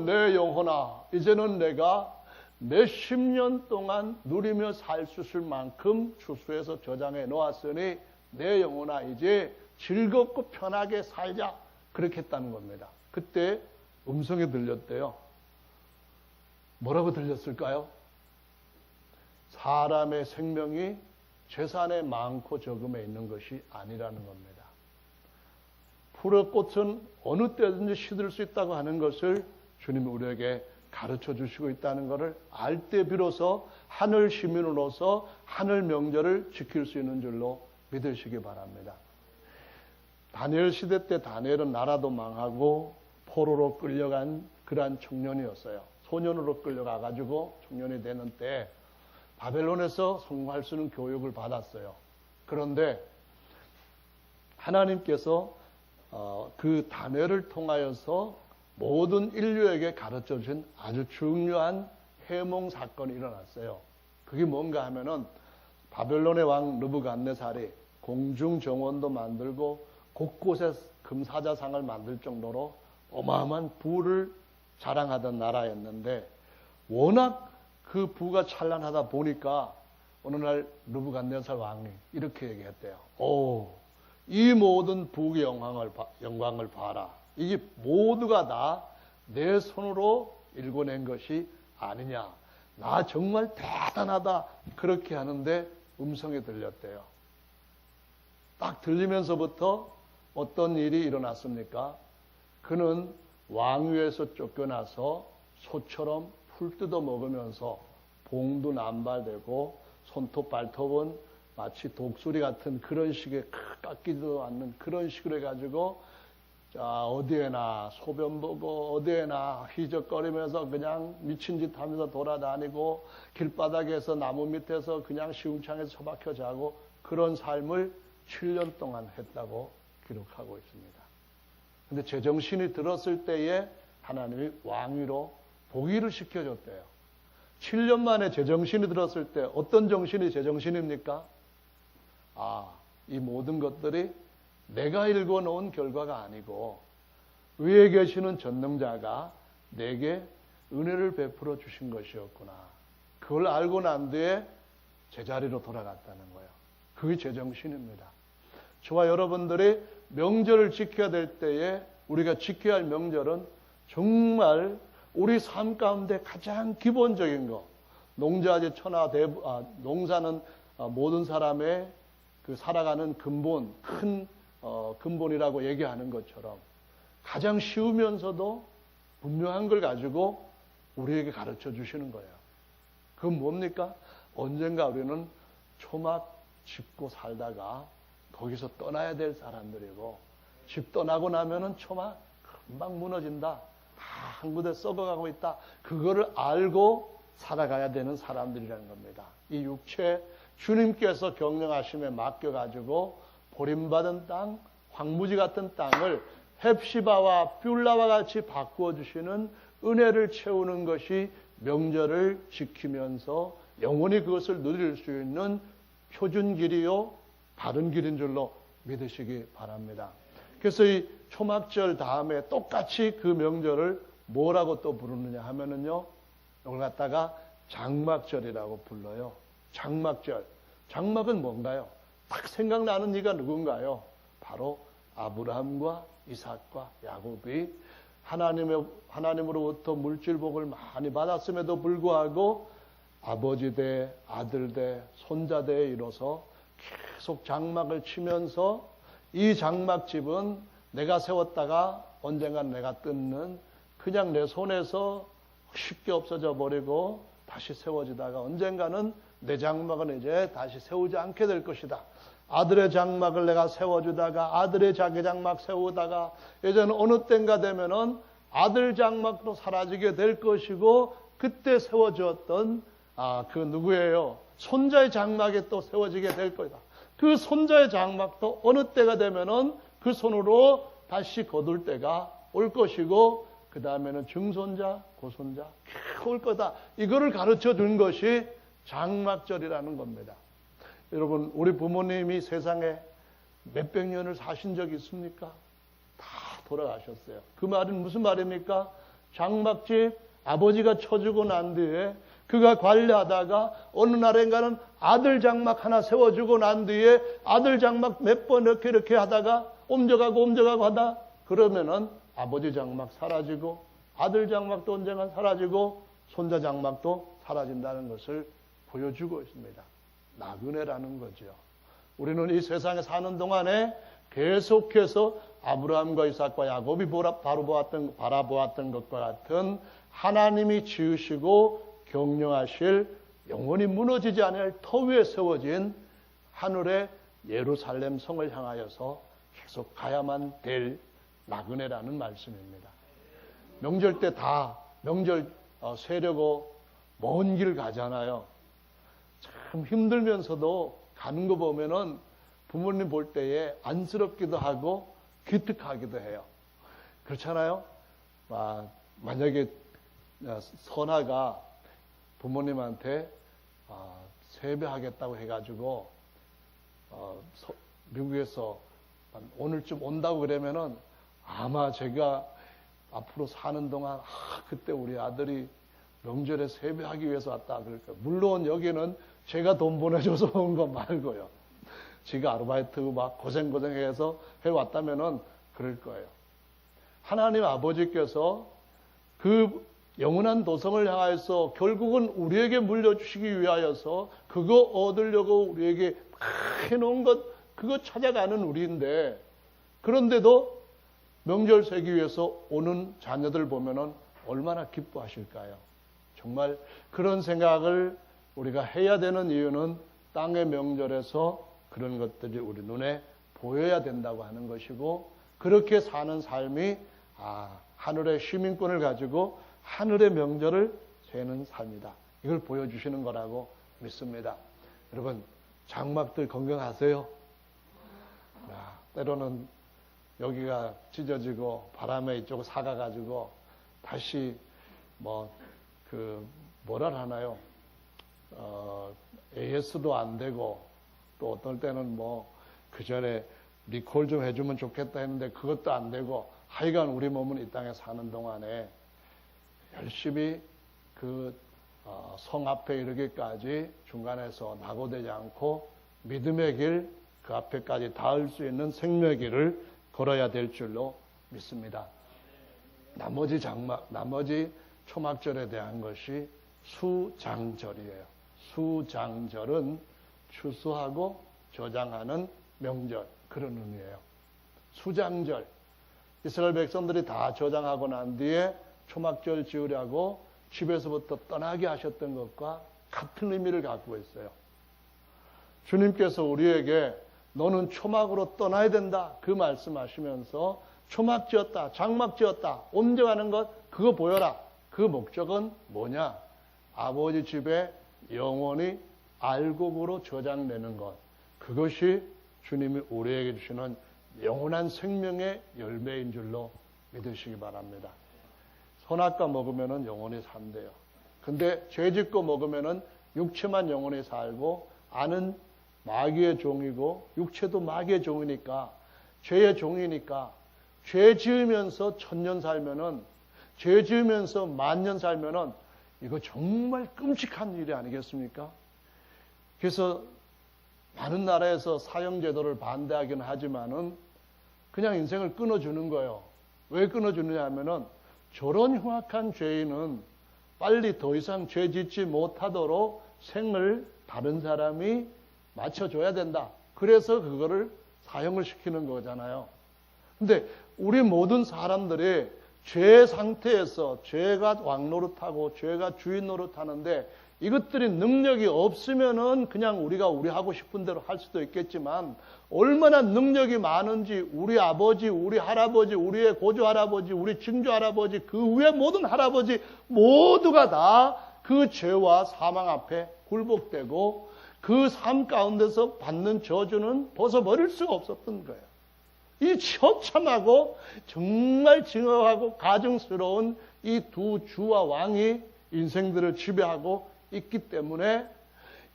내 영혼아, 이제는 내가 몇십 년 동안 누리며 살 수 있을 만큼 추수해서 저장해 놓았으니 내 영혼아 이제 즐겁고 편하게 살자, 그렇게 했다는 겁니다. 그때 음성이 들렸대요. 뭐라고 들렸을까요? 사람의 생명이 재산의 많고 적음에 있는 것이 아니라는 겁니다. 풀의 꽃은 어느 때든지 시들 수 있다고 하는 것을 주님이 우리에게 가르쳐 주시고 있다는 것을 알 때 비로소 하늘 시민으로서 하늘 명절을 지킬 수 있는 줄로 믿으시기 바랍니다. 다니엘 시대 때 다니엘은 나라도 망하고 포로로 끌려간 그러한 청년이었어요. 소년으로 끌려가가지고 청년이 되는 때 바벨론에서 성공할 수 있는 교육을 받았어요. 그런데 하나님께서 그 다니엘을 통하여서 모든 인류에게 가르쳐 주신 아주 중요한 해몽 사건이 일어났어요. 그게 뭔가 하면은 바벨론의 왕 느부갓네살이 공중 정원도 만들고 곳곳에 금사자상을 만들 정도로 어마어마한 부를 자랑하던 나라였는데 워낙 그 부가 찬란하다 보니까 어느 날 느부갓네살 왕이 이렇게 얘기했대요. 이 모든 부의 영광을 봐라. 이게 모두가 다 내 손으로 일궈낸 것이 아니냐. 나 정말 대단하다. 그렇게 하는데 음성이 들렸대요. 딱 들리면서부터 어떤 일이 일어났습니까? 그는 왕위에서 쫓겨나서 소처럼 풀 뜯어 먹으면서 봉도 남발되고 손톱 발톱은 마치 독수리 같은 그런 식의 깎이지도 않는 그런 식으로 해가지고 어디에나 소변 보고 어디에나 희적거리면서 그냥 미친 짓 하면서 돌아다니고 길바닥에서 나무 밑에서 그냥 시궁창에서 처박혀 자고 그런 삶을 7년 동안 했다고 기록하고 있습니다. 근데 제정신이 들었을 때에 하나님이 왕위로 복위를 시켜줬대요. 7년 만에 제정신이 들었을 때 어떤 정신이 제정신입니까? 이 모든 것들이 내가 읽어놓은 결과가 아니고 위에 계시는 전능자가 내게 은혜를 베풀어 주신 것이었구나. 그걸 알고 난 뒤에 제자리로 돌아갔다는 거예요. 그게 제정신입니다. 저와 여러분들이 명절을 지켜야 될 때에 우리가 지켜야 할 명절은 정말 우리 삶 가운데 가장 기본적인 거. 농자재 농사는 모든 사람의 그 살아가는 근본, 큰 근본이라고 얘기하는 것처럼 가장 쉬우면서도 분명한 걸 가지고 우리에게 가르쳐 주시는 거예요. 그건 뭡니까? 언젠가 우리는 초막 짚고 살다가 거기서 떠나야 될 사람들이고 집 떠나고 나면은 초막 금방 무너진다. 한 군데 썩어가고 있다. 그거를 알고 살아가야 되는 사람들이라는 겁니다. 이 육체 주님께서 경영하심에 맡겨가지고 버림받은 땅, 황무지 같은 땅을 헵시바와 뷸라와 같이 바꾸어 주시는 은혜를 채우는 것이 명절을 지키면서 영원히 그것을 누릴 수 있는 표준길이요 바른 길인 줄로 믿으시기 바랍니다. 그래서 이 초막절 다음에 똑같이 그 명절을 뭐라고 또 부르느냐 하면은요, 이걸 갖다가 장막절이라고 불러요. 장막절. 장막은 뭔가요? 딱 생각나는 이가 누군가요? 바로 아브라함과 이삭과 야곱이 하나님으로부터 물질복을 많이 받았음에도 불구하고 아버지 대 아들 대 손자 대에 이뤄서 계속 장막을 치면서 이 장막집은 내가 세웠다가 언젠간 내가 뜯는 그냥 내 손에서 쉽게 없어져 버리고 다시 세워지다가 언젠가는 내 장막은 이제 다시 세우지 않게 될 것이다. 아들의 장막을 내가 세워주다가 아들의 자기 장막 세우다가 예전에 어느 때인가 되면은 아들 장막도 사라지게 될 것이고 그때 세워주었던 그 누구예요? 손자의 장막이 또 세워지게 될 거다. 그 손자의 장막도 어느 때가 되면은 그 손으로 다시 거둘 때가 올 것이고 그 다음에는 증손자, 고손자 올 거다. 이거를 가르쳐 준 것이 장막절이라는 겁니다. 여러분, 우리 부모님이 세상에 몇백 년을 사신 적이 있습니까? 다 돌아가셨어요. 그 말은 무슨 말입니까? 장막집 아버지가 쳐주고 난 뒤에 그가 관리하다가 어느 날인가는 아들 장막 하나 세워주고 난 뒤에 아들 장막 몇 번 이렇게 하다가 옮겨가고 하다 그러면은 아버지 장막 사라지고 아들 장막도 언젠가 사라지고 손자 장막도 사라진다는 것을 보여주고 있습니다. 나그네라는 거죠. 우리는 이 세상에 사는 동안에 계속해서 아브라함과 이삭과 야곱이 바라보았던 것과 같은 하나님이 지으시고 경영하실 영원히 무너지지 않을 터 위에 세워진 하늘의 예루살렘 성을 향하여서 계속 가야만 될 나그네라는 말씀입니다. 명절 때 다 명절 세려고 먼 길 가잖아요. 참 힘들면서도 가는 거 보면은 부모님 볼 때에 안쓰럽기도 하고 기특하기도 해요. 그렇잖아요? 만약에 선아가 부모님한테 세배하겠다고 해가지고 미국에서 오늘쯤 온다고 그러면은 아마 제가 앞으로 사는 동안 그때 우리 아들이 명절에 세배하기 위해서 왔다 그럴 거예요. 물론 여기는 제가 돈 보내줘서 온 거 말고요. 지가 아르바이트 막 고생해서 해왔다면은 그럴 거예요. 하나님 아버지께서 그 영원한 도성을 향하여서 결국은 우리에게 물려주시기 위하여서 그거 얻으려고 우리에게 해놓은 것 그거 찾아가는 우리인데 그런데도 명절 세기 위해서 오는 자녀들 보면은 얼마나 기뻐하실까요? 정말 그런 생각을 우리가 해야 되는 이유는 땅의 명절에서 그런 것들이 우리 눈에 보여야 된다고 하는 것이고 그렇게 사는 삶이 하늘의 시민권을 가지고 하늘의 명절을 세는 삶이다. 이걸 보여주시는 거라고 믿습니다. 여러분 장막들 건강하세요. 때로는 여기가 찢어지고 바람에 이쪽으로 사가가지고 다시 뭐라 하나요? AS도 안 되고 또 어떨 때는 그 전에 리콜 좀 해주면 좋겠다 했는데 그것도 안 되고 하여간 우리 몸은 이 땅에 사는 동안에 열심히 성 앞에 이르기까지 중간에서 낙오되지 않고 믿음의 길 그 앞에까지 닿을 수 있는 생명의 길을 걸어야 될 줄로 믿습니다. 나머지 초막절에 대한 것이 수장절이에요. 수장절은 추수하고 저장하는 명절 그런 의미예요. 수장절 이스라엘 백성들이 다 저장하고 난 뒤에 초막절 지으려고 집에서부터 떠나게 하셨던 것과 같은 의미를 갖고 있어요. 주님께서 우리에게 너는 초막으로 떠나야 된다 그 말씀하시면서 초막 지었다 장막 지었다 옮겨가는 것 그거 보여라. 그 목적은 뭐냐? 아버지 집에 영원히 알곡으로 저장되는 것 그것이 주님이 우리에게 주시는 영원한 생명의 열매인 줄로 믿으시기 바랍니다. 선악과 먹으면 영원히 산대요. 근데 죄 짓고 먹으면 육체만 영원히 살고 안은 마귀의 종이고 육체도 마귀의 종이니까 죄의 종이니까 죄 지으면서 1000년 살면은 죄 지으면서 10,000년 살면은 이거 정말 끔찍한 일이 아니겠습니까? 그래서 많은 나라에서 사형제도를 반대하긴 하지만은 그냥 인생을 끊어주는 거예요. 왜 끊어주느냐 하면은 저런 흉악한 죄인은 빨리 더 이상 죄 짓지 못하도록 생을 다른 사람이 맞춰줘야 된다. 그래서 그거를 사형을 시키는 거잖아요. 근데 우리 모든 사람들이 죄 상태에서 죄가 왕노릇하고 죄가 주인 노릇하는데 이것들이 능력이 없으면은 그냥 우리 하고 싶은 대로 할 수도 있겠지만 얼마나 능력이 많은지 우리 아버지, 우리 할아버지, 우리의 고조 할아버지, 우리 증조 할아버지, 그 위에 모든 할아버지 모두가 다 그 죄와 사망 앞에 굴복되고 그 삶 가운데서 받는 저주는 벗어버릴 수가 없었던 거예요. 이 처참하고 정말 징후하고 가증스러운 이 두 주와 왕이 인생들을 지배하고 있기 때문에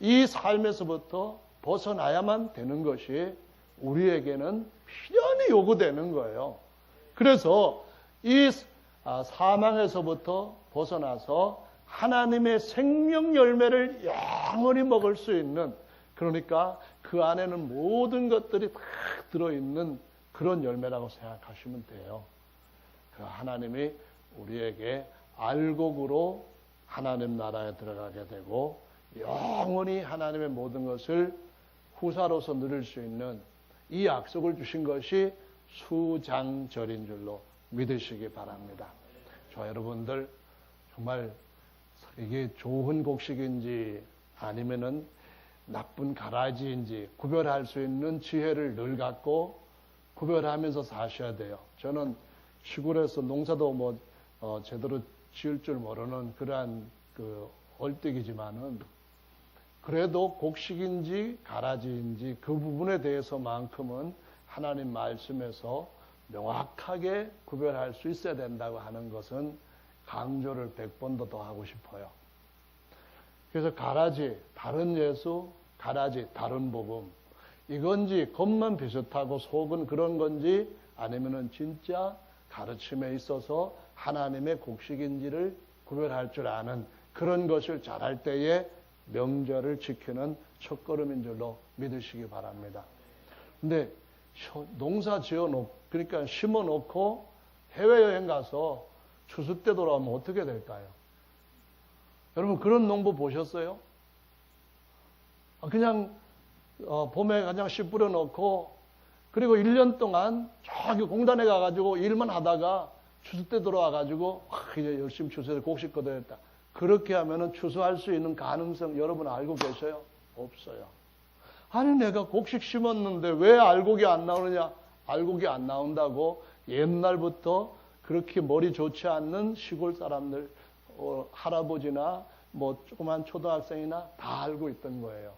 이 삶에서부터 벗어나야만 되는 것이 우리에게는 필연히 요구되는 거예요. 그래서 이 사망에서부터 벗어나서 하나님의 생명 열매를 영원히 먹을 수 있는 그러니까 그 안에는 모든 것들이 다 들어있는 그런 열매라고 생각하시면 돼요. 그 하나님이 우리에게 알곡으로 하나님 나라에 들어가게 되고 영원히 하나님의 모든 것을 후사로서 누릴 수 있는 이 약속을 주신 것이 수장절인 줄로 믿으시기 바랍니다. 저 여러분들 정말 이게 좋은 곡식인지 아니면은 나쁜 가라지인지 구별할 수 있는 지혜를 늘 갖고 구별하면서 사셔야 돼요. 저는 시골에서 농사도 제대로 지을 줄 모르는 그러한 얼뜨기지만은 그래도 곡식인지 가라지인지 그 부분에 대해서만큼은 하나님 말씀에서 명확하게 구별할 수 있어야 된다고 하는 것은 강조를 100번도 더 하고 싶어요. 그래서 가라지, 다른 예수, 가라지, 다른 복음. 이건지 겉만 비슷하고 속은 그런 건지 아니면은 진짜 가르침에 있어서 하나님의 곡식인지를 구별할 줄 아는 그런 것을 잘할 때에 명절을 지키는 첫걸음인 줄로 믿으시기 바랍니다. 근데 농사 지어놓고, 그러니까 심어놓고 해외여행 가서 추수 때 돌아오면 어떻게 될까요? 여러분 그런 농부 보셨어요? 그냥 봄에 그냥 씨 뿌려놓고 그리고 1년 동안 저기 공단에 가가지고 일만 하다가 추수 때 들어와가지고 이제 열심히 추수해서 곡식 거둬야겠다. 그렇게 하면은 추수할 수 있는 가능성 여러분 알고 계셔요? 없어요. 아니 내가 곡식 심었는데 왜 알곡이 안 나오느냐? 알곡이 안 나온다고 옛날부터 그렇게 머리 좋지 않는 시골 사람들, 할아버지나 조그만 초등학생이나 다 알고 있던 거예요.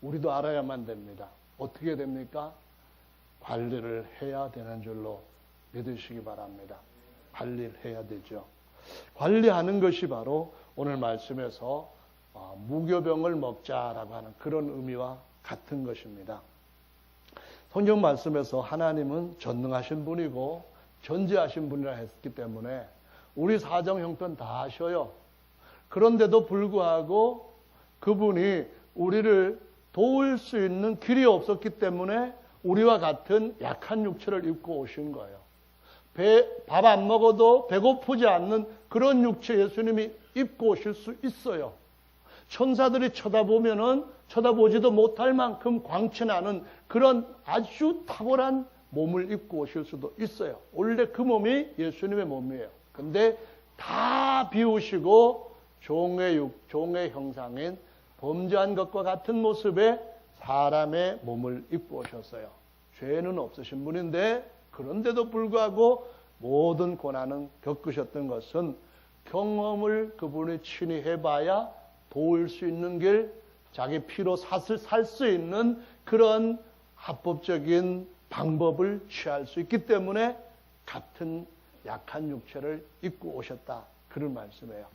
우리도 알아야만 됩니다. 어떻게 됩니까? 관리를 해야 되는 줄로 믿으시기 바랍니다. 관리를 해야 되죠. 관리하는 것이 바로 오늘 말씀에서 무교병을 먹자라고 하는 그런 의미와 같은 것입니다. 성경 말씀에서 하나님은 전능하신 분이고 전지하신 분이라 했기 때문에 우리 사정 형편 다 아셔요. 그런데도 불구하고 그분이 우리를 도울 수 있는 길이 없었기 때문에 우리와 같은 약한 육체를 입고 오신 거예요. 밥 안 먹어도 배고프지 않는 그런 육체 예수님이 입고 오실 수 있어요. 천사들이 쳐다보지도 못할 만큼 광채나는 그런 아주 탁월한 몸을 입고 오실 수도 있어요. 원래 그 몸이 예수님의 몸이에요. 근데 다 비우시고 종의 형상인 범죄한 것과 같은 모습의 사람의 몸을 입고 오셨어요. 죄는 없으신 분인데 그런데도 불구하고 모든 고난은 겪으셨던 것은 경험을 그분이 친히 해봐야 도울 수 있는 길, 자기 피로 살 수 있는 그런 합법적인 방법을 취할 수 있기 때문에 같은 약한 육체를 입고 오셨다. 그런 말씀이에요.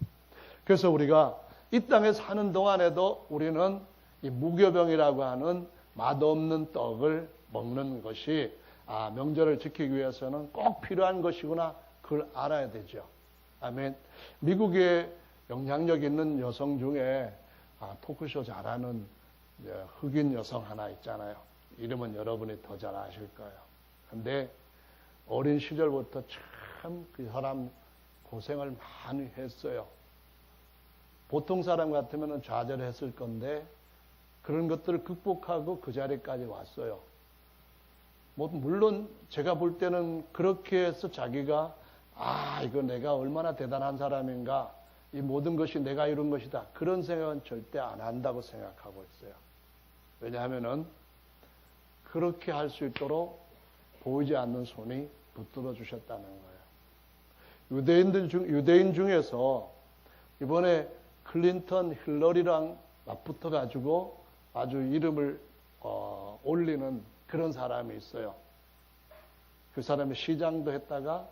그래서 우리가 이 땅에 사는 동안에도 우리는 이 무교병이라고 하는 맛없는 떡을 먹는 것이 명절을 지키기 위해서는 꼭 필요한 것이구나. 그걸 알아야 되죠. 아멘. 미국에 영향력 있는 여성 중에 토크쇼 잘하는 흑인 여성 하나 있잖아요. 이름은 여러분이 더 잘 아실 거예요. 근데 어린 시절부터 참 그 사람 고생을 많이 했어요. 보통 사람 같으면 좌절했을 건데 그런 것들을 극복하고 그 자리까지 왔어요. 물론 제가 볼 때는 그렇게 해서 자기가 이거 내가 얼마나 대단한 사람인가, 이 모든 것이 내가 이룬 것이다, 그런 생각은 절대 안 한다고 생각하고 있어요. 왜냐하면은 그렇게 할 수 있도록 보이지 않는 손이 붙들어 주셨다는 거예요. 유대인 중에서 이번에 클린턴, 힐러리랑 맞붙어 가지고 아주 이름을 올리는 그런 사람이 있어요. 그 사람이 시장도 했다가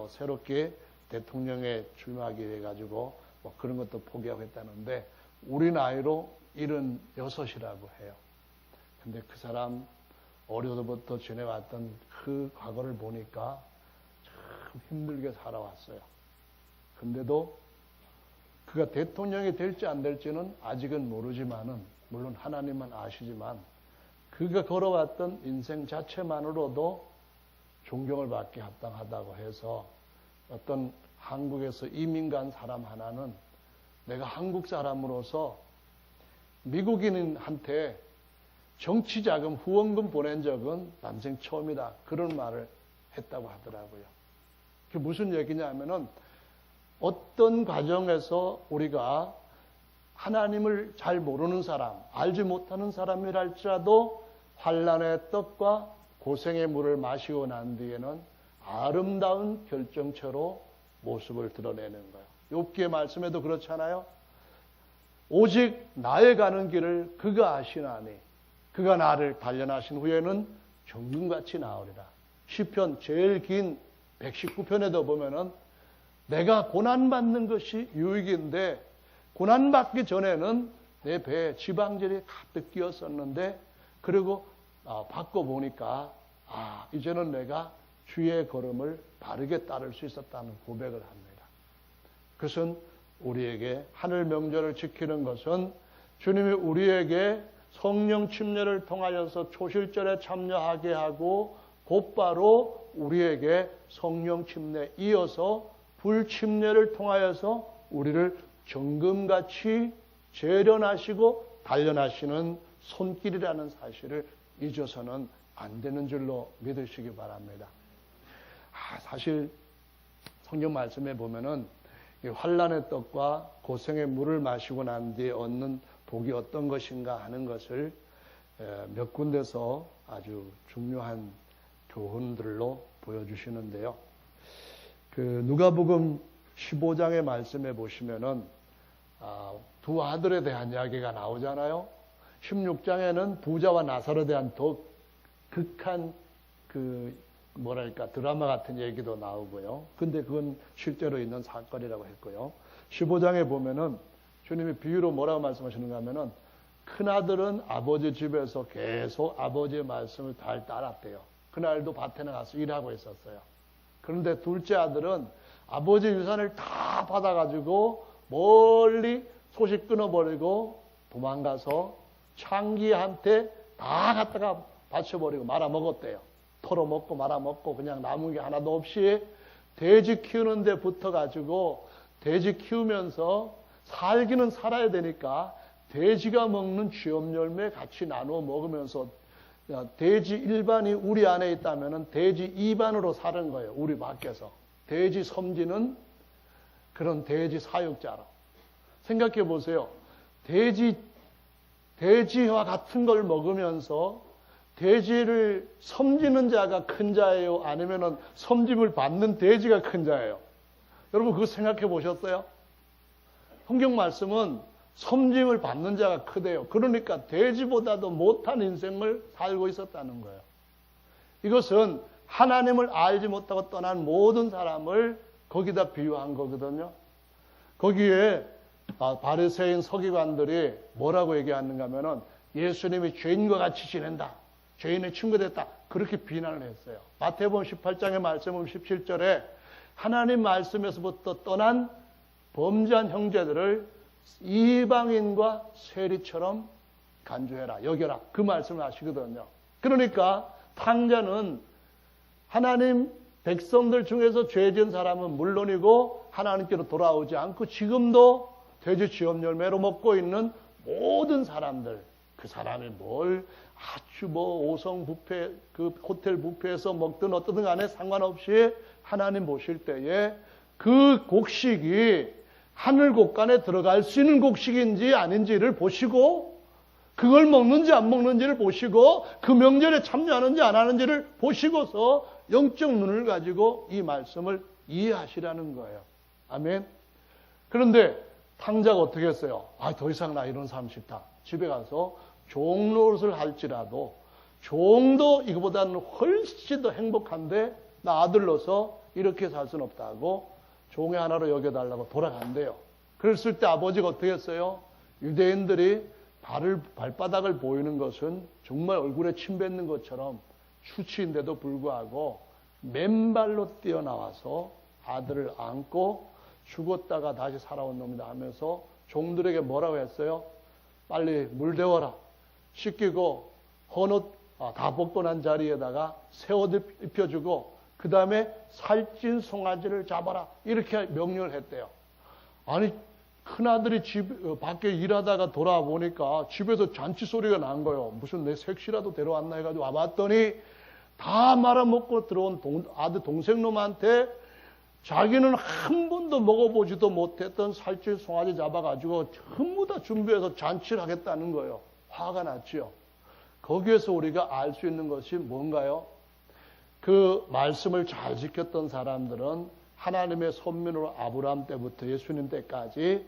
새롭게 대통령에 출마하게 돼가지고 그런 것도 포기하고 했다는데 우리 나이로 76이라고 해요. 근데 그 사람 어려서부터 지내왔던 그 과거를 보니까 참 힘들게 살아왔어요. 근데도 그가 대통령이 될지 안 될지는 아직은 모르지만은, 물론 하나님만 아시지만 그가 걸어왔던 인생 자체만으로도 존경을 받기 합당하다고 해서 어떤 한국에서 이민 간 사람 하나는 내가 한국 사람으로서 미국인한테 정치자금 후원금 보낸 적은 남생 처음이다. 그런 말을 했다고 하더라고요. 그게 무슨 얘기냐면은 어떤 과정에서 우리가 하나님을 잘 모르는 사람, 알지 못하는 사람이랄지라도 환난의 떡과 고생의 물을 마시고 난 뒤에는 아름다운 결정체로 모습을 드러내는 거예요. 욥기의 말씀에도 그렇잖아요. 오직 나의 가는 길을 그가 아시나니 그가 나를 단련하신 후에는 정금같이 나으리라. 시편 제일 긴 119편에도 보면은 내가 고난받는 것이 유익인데 고난받기 전에는 내 배에 지방질이 가득 끼었었는데 그리고 받고 보니까 이제는 내가 주의 걸음을 바르게 따를 수 있었다는 고백을 합니다. 그것은 우리에게 하늘 명절을 지키는 것은 주님이 우리에게 성령 침례를 통하여서 초실절에 참여하게 하고 곧바로 우리에게 성령 침례 이어서 불침례를 통하여서 우리를 정금같이 재련하시고 단련하시는 손길이라는 사실을 잊어서는 안 되는 줄로 믿으시기 바랍니다. 사실 성경 말씀에 보면은 환난의 떡과 고생의 물을 마시고 난 뒤에 얻는 복이 어떤 것인가 하는 것을 몇 군데서 아주 중요한 교훈들로 보여주시는데요. 누가복음 15장의 말씀에 보시면은 두 아들에 대한 이야기가 나오잖아요. 16장에는 부자와 나사로에 대한 더 극한 드라마 같은 얘기도 나오고요. 근데 그건 실제로 있는 사건이라고 했고요. 15장에 보면은 주님이 비유로 뭐라고 말씀하시는가 하면은 큰아들은 아버지 집에서 계속 아버지의 말씀을 잘 따랐대요. 그날도 밭에 나가서 일하고 있었어요. 그런데 둘째 아들은 아버지 유산을 다 받아가지고 멀리 소식 끊어버리고 도망가서 창기한테 다 갖다가 바쳐버리고 말아먹었대요. 털어먹고 말아먹고 그냥 남은 게 하나도 없이 돼지 키우는 데 붙어가지고 돼지 키우면서 살기는 살아야 되니까 돼지가 먹는 쥐엄열매 같이 나누어 먹으면서 돼지 일반이 우리 안에 있다면 돼지 이반으로 사는 거예요. 우리 밖에서. 돼지 섬지는 그런 돼지 사육자로. 생각해 보세요. 돼지와 같은 걸 먹으면서 돼지를 섬지는 자가 큰 자예요? 아니면은 섬짐을 받는 돼지가 큰 자예요? 여러분 그거 생각해 보셨어요? 성경 말씀은 섬짐을 받는 자가 크대요. 그러니까 돼지보다도 못한 인생을 살고 있었다는 거예요. 이것은 하나님을 알지 못하고 떠난 모든 사람을 거기다 비유한 거거든요. 거기에 바리새인 서기관들이 뭐라고 얘기하는가 하면은 예수님이 죄인과 같이 지낸다. 죄인의 친구 됐다. 그렇게 비난을 했어요. 마태복음 18장의 말씀은 17절에 하나님 말씀에서부터 떠난 범죄한 형제들을 이방인과 세리처럼 간주해라, 여겨라. 그 말씀을 하시거든요. 그러니까 탕자는 하나님 백성들 중에서 죄 지은 사람은 물론이고 하나님께로 돌아오지 않고 지금도 돼지 쥐엄 열매로 먹고 있는 모든 사람들, 그 사람이 뭘 아주 5성 뷔페, 그 호텔 뷔페에서 먹든 어떠든 간에 상관없이 하나님 보실 때에 그 곡식이 하늘 곳간에 들어갈 수 있는 곡식인지 아닌지를 보시고 그걸 먹는지 안 먹는지를 보시고 그 명절에 참여하는지 안 하는지를 보시고서 영적 눈을 가지고 이 말씀을 이해하시라는 거예요. 아멘. 그런데 탕자가 어떻게 했어요? 더 이상 나 이런 삶 싫다. 집에 가서 종노릇을 할지라도 종도 이거보다는 훨씬 더 행복한데 나 아들로서 이렇게 살 수는 없다고 종의 하나로 여겨달라고 돌아간대요. 그랬을 때 아버지가 어떻게 했어요? 유대인들이 발바닥을 보이는 것은 정말 얼굴에 침 뱉는 것처럼 추치인데도 불구하고 맨발로 뛰어나와서 아들을 안고 죽었다가 다시 살아온 놈이다 하면서 종들에게 뭐라고 했어요? 빨리 물 데워라. 씻기고 헌옷 다 벗고 난 자리에다가 새 옷 입혀주고 그 다음에 살찐 송아지를 잡아라. 이렇게 명령을 했대요. 아니 큰아들이 밖에 일하다가 돌아보니까 집에서 잔치 소리가 난 거예요. 무슨 내 색시라도 데려왔나 해가지고 와봤더니 다 말아먹고 들어온 아들 동생놈한테 자기는 한 번도 먹어보지도 못했던 살찐 송아지 잡아가지고 전부 다 준비해서 잔치를 하겠다는 거예요. 화가 났지요. 거기에서 우리가 알 수 있는 것이 뭔가요? 그 말씀을 잘 지켰던 사람들은 하나님의 손민으로 아브라함 때부터 예수님 때까지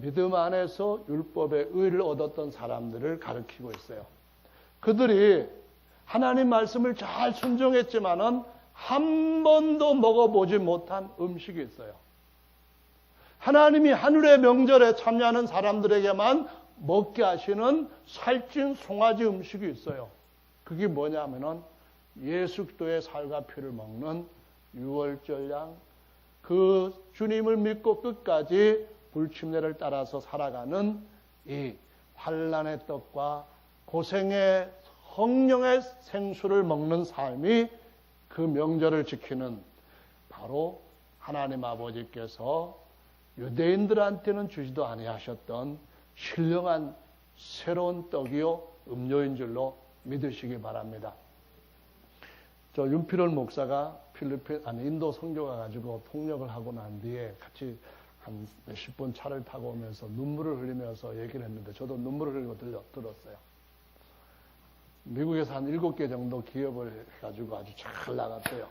믿음 안에서 율법의 의를 얻었던 사람들을 가리키고 있어요. 그들이 하나님 말씀을 잘 순종했지만은 한 번도 먹어보지 못한 음식이 있어요. 하나님이 하늘의 명절에 참여하는 사람들에게만 먹게 하시는 살찐 송아지 음식이 있어요. 그게 뭐냐면은 예수 그리스도의 살과 피를 먹는 유월절양, 그 주님을 믿고 끝까지 불침례를 따라서 살아가는 이 환난의 떡과 고생의 성령의 생수를 먹는 삶이 그 명절을 지키는 바로 하나님 아버지께서 유대인들한테는 주지도 아니하셨던 신령한 새로운 떡이요 음료인 줄로 믿으시기 바랍니다. 저 윤필원 목사가 인도 선교가 가지고 통역을 하고 난 뒤에 같이 한 몇십 분 차를 타고 오면서 눈물을 흘리면서 얘기를 했는데 저도 눈물을 흘리고 들었어요. 미국에서 한 7개 정도 기업을 해가지고 아주 잘 나갔대요.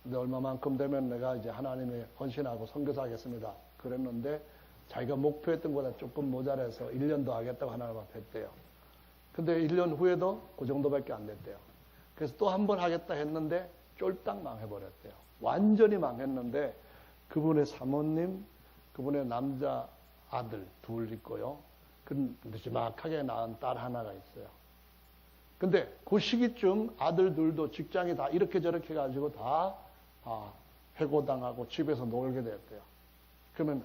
근데 얼마만큼 되면 내가 이제 하나님에 헌신하고 선교사 하겠습니다. 그랬는데 자기가 목표했던 것보다 조금 모자라서 1년 더 하겠다고 하나님 앞에 했대요. 근데 1년 후에도 그 정도밖에 안 됐대요. 그래서 또 한 번 하겠다 했는데 쫄딱 망해버렸대요. 완전히 망했는데 그분의 사모님, 그분의 남자 아들 둘 있고요. 근데 정확하게 낳은 딸 하나가 있어요. 근데 그 시기쯤 아들들도 직장이 다 이렇게 저렇게 해가지고 다 해고당하고 집에서 놀게 됐대요. 그러면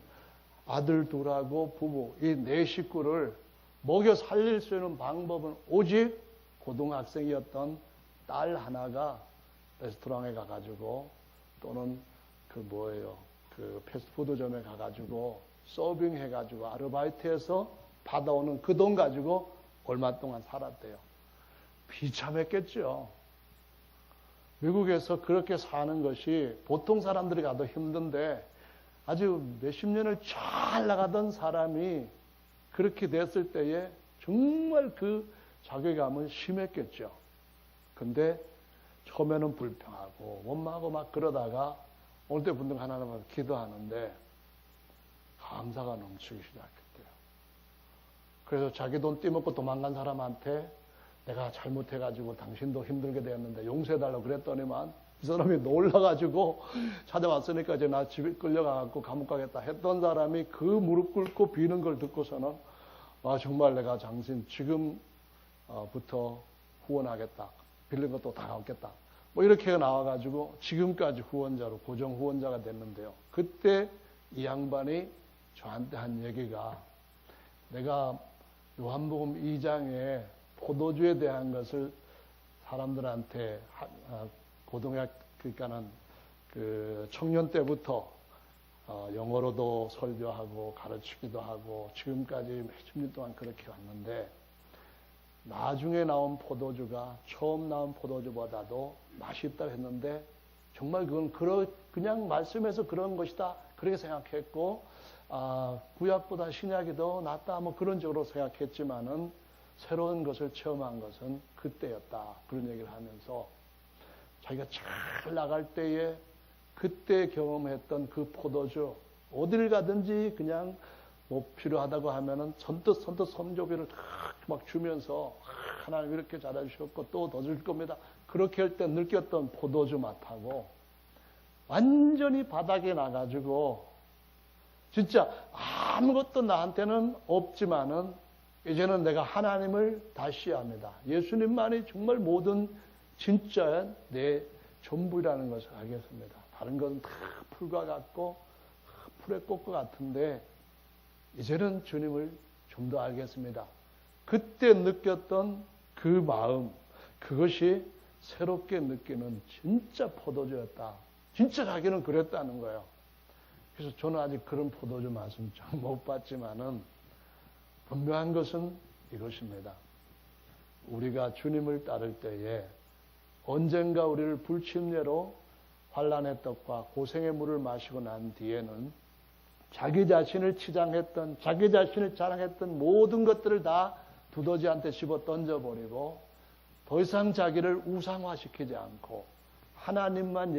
아들 둘하고 부부, 이 네 식구를 먹여 살릴 수 있는 방법은 오직 고등학생이었던 딸 하나가 레스토랑에 가가지고 또는 그 패스트푸드점에 가가지고 서빙 해가지고 아르바이트해서 받아오는 그 돈 가지고 얼마 동안 살았대요. 비참했겠죠. 미국에서 그렇게 사는 것이 보통 사람들이 가도 힘든데 아주 몇십 년을 잘 나가던 사람이 그렇게 됐을 때에 정말 그 자괴감은 심했겠죠. 근데 처음에는 불평하고 원망하고 막 그러다가 어느 때 분명 하나님을 기도하는데 감사가 넘치기 시작했대요. 그래서 자기 돈 떼먹고 도망간 사람한테 내가 잘못해가지고 당신도 힘들게 되었는데 용서해달라고 그랬더니만 이 사람이 놀라가지고 찾아왔으니까 이제 나 집에 끌려가갖고 감옥 가겠다 했던 사람이 그 무릎 꿇고 비는 걸 듣고서는 정말 내가 당신 지금부터 후원하겠다. 빌린 것도 다 갚겠다. 이렇게 나와가지고 지금까지 후원자로 고정 후원자가 됐는데요. 그때 이 양반이 저한테 한 얘기가 내가 요한복음 2장에 포도주에 대한 것을 사람들한테 그러니까는 그 청년 때부터 영어로도 설교하고 가르치기도 하고 지금까지 몇십 년 동안 그렇게 왔는데 나중에 나온 포도주가 처음 나온 포도주보다도 맛있다고 했는데 정말 그건 그냥 말씀에서 그런 것이다 그렇게 생각했고 구약보다 신약이 더 낫다 그런 쪽으로 생각했지만은 새로운 것을 체험한 것은 그때였다 그런 얘기를 하면서 자기가 잘 나갈 때에 그때 경험했던 그 포도주 어딜 가든지 그냥 필요하다고 하면은 선뜻 선조비를 막 주면서 하나님 이렇게 잘해주셨고 또 더 줄 겁니다. 그렇게 할 때 느꼈던 포도주 맛하고 완전히 바닥에 나가지고 진짜 아무것도 나한테는 없지만은 이제는 내가 하나님을 다시 합니다. 예수님만이 정말 모든 진짜 내 전부라는 것을 알겠습니다. 다른 것은 다 풀과 같고 풀의 꽃과 같은데 이제는 주님을 좀 더 알겠습니다. 그때 느꼈던 그 마음, 그것이 새롭게 느끼는 진짜 포도주였다. 진짜 자기는 그랬다는 거예요. 그래서 저는 아직 그런 포도주 맛은 좀 못 봤지만은 분명한 것은 이것입니다. 우리가 주님을 따를 때에 언젠가 우리를 불침례로 환난의 떡과 고생의 물을 마시고 난 뒤에는 자기 자신을 치장했던, 자기 자신을 자랑했던 모든 것들을 다 두더지한테 집어 던져버리고 더 이상 자기를 우상화시키지 않고 하나님만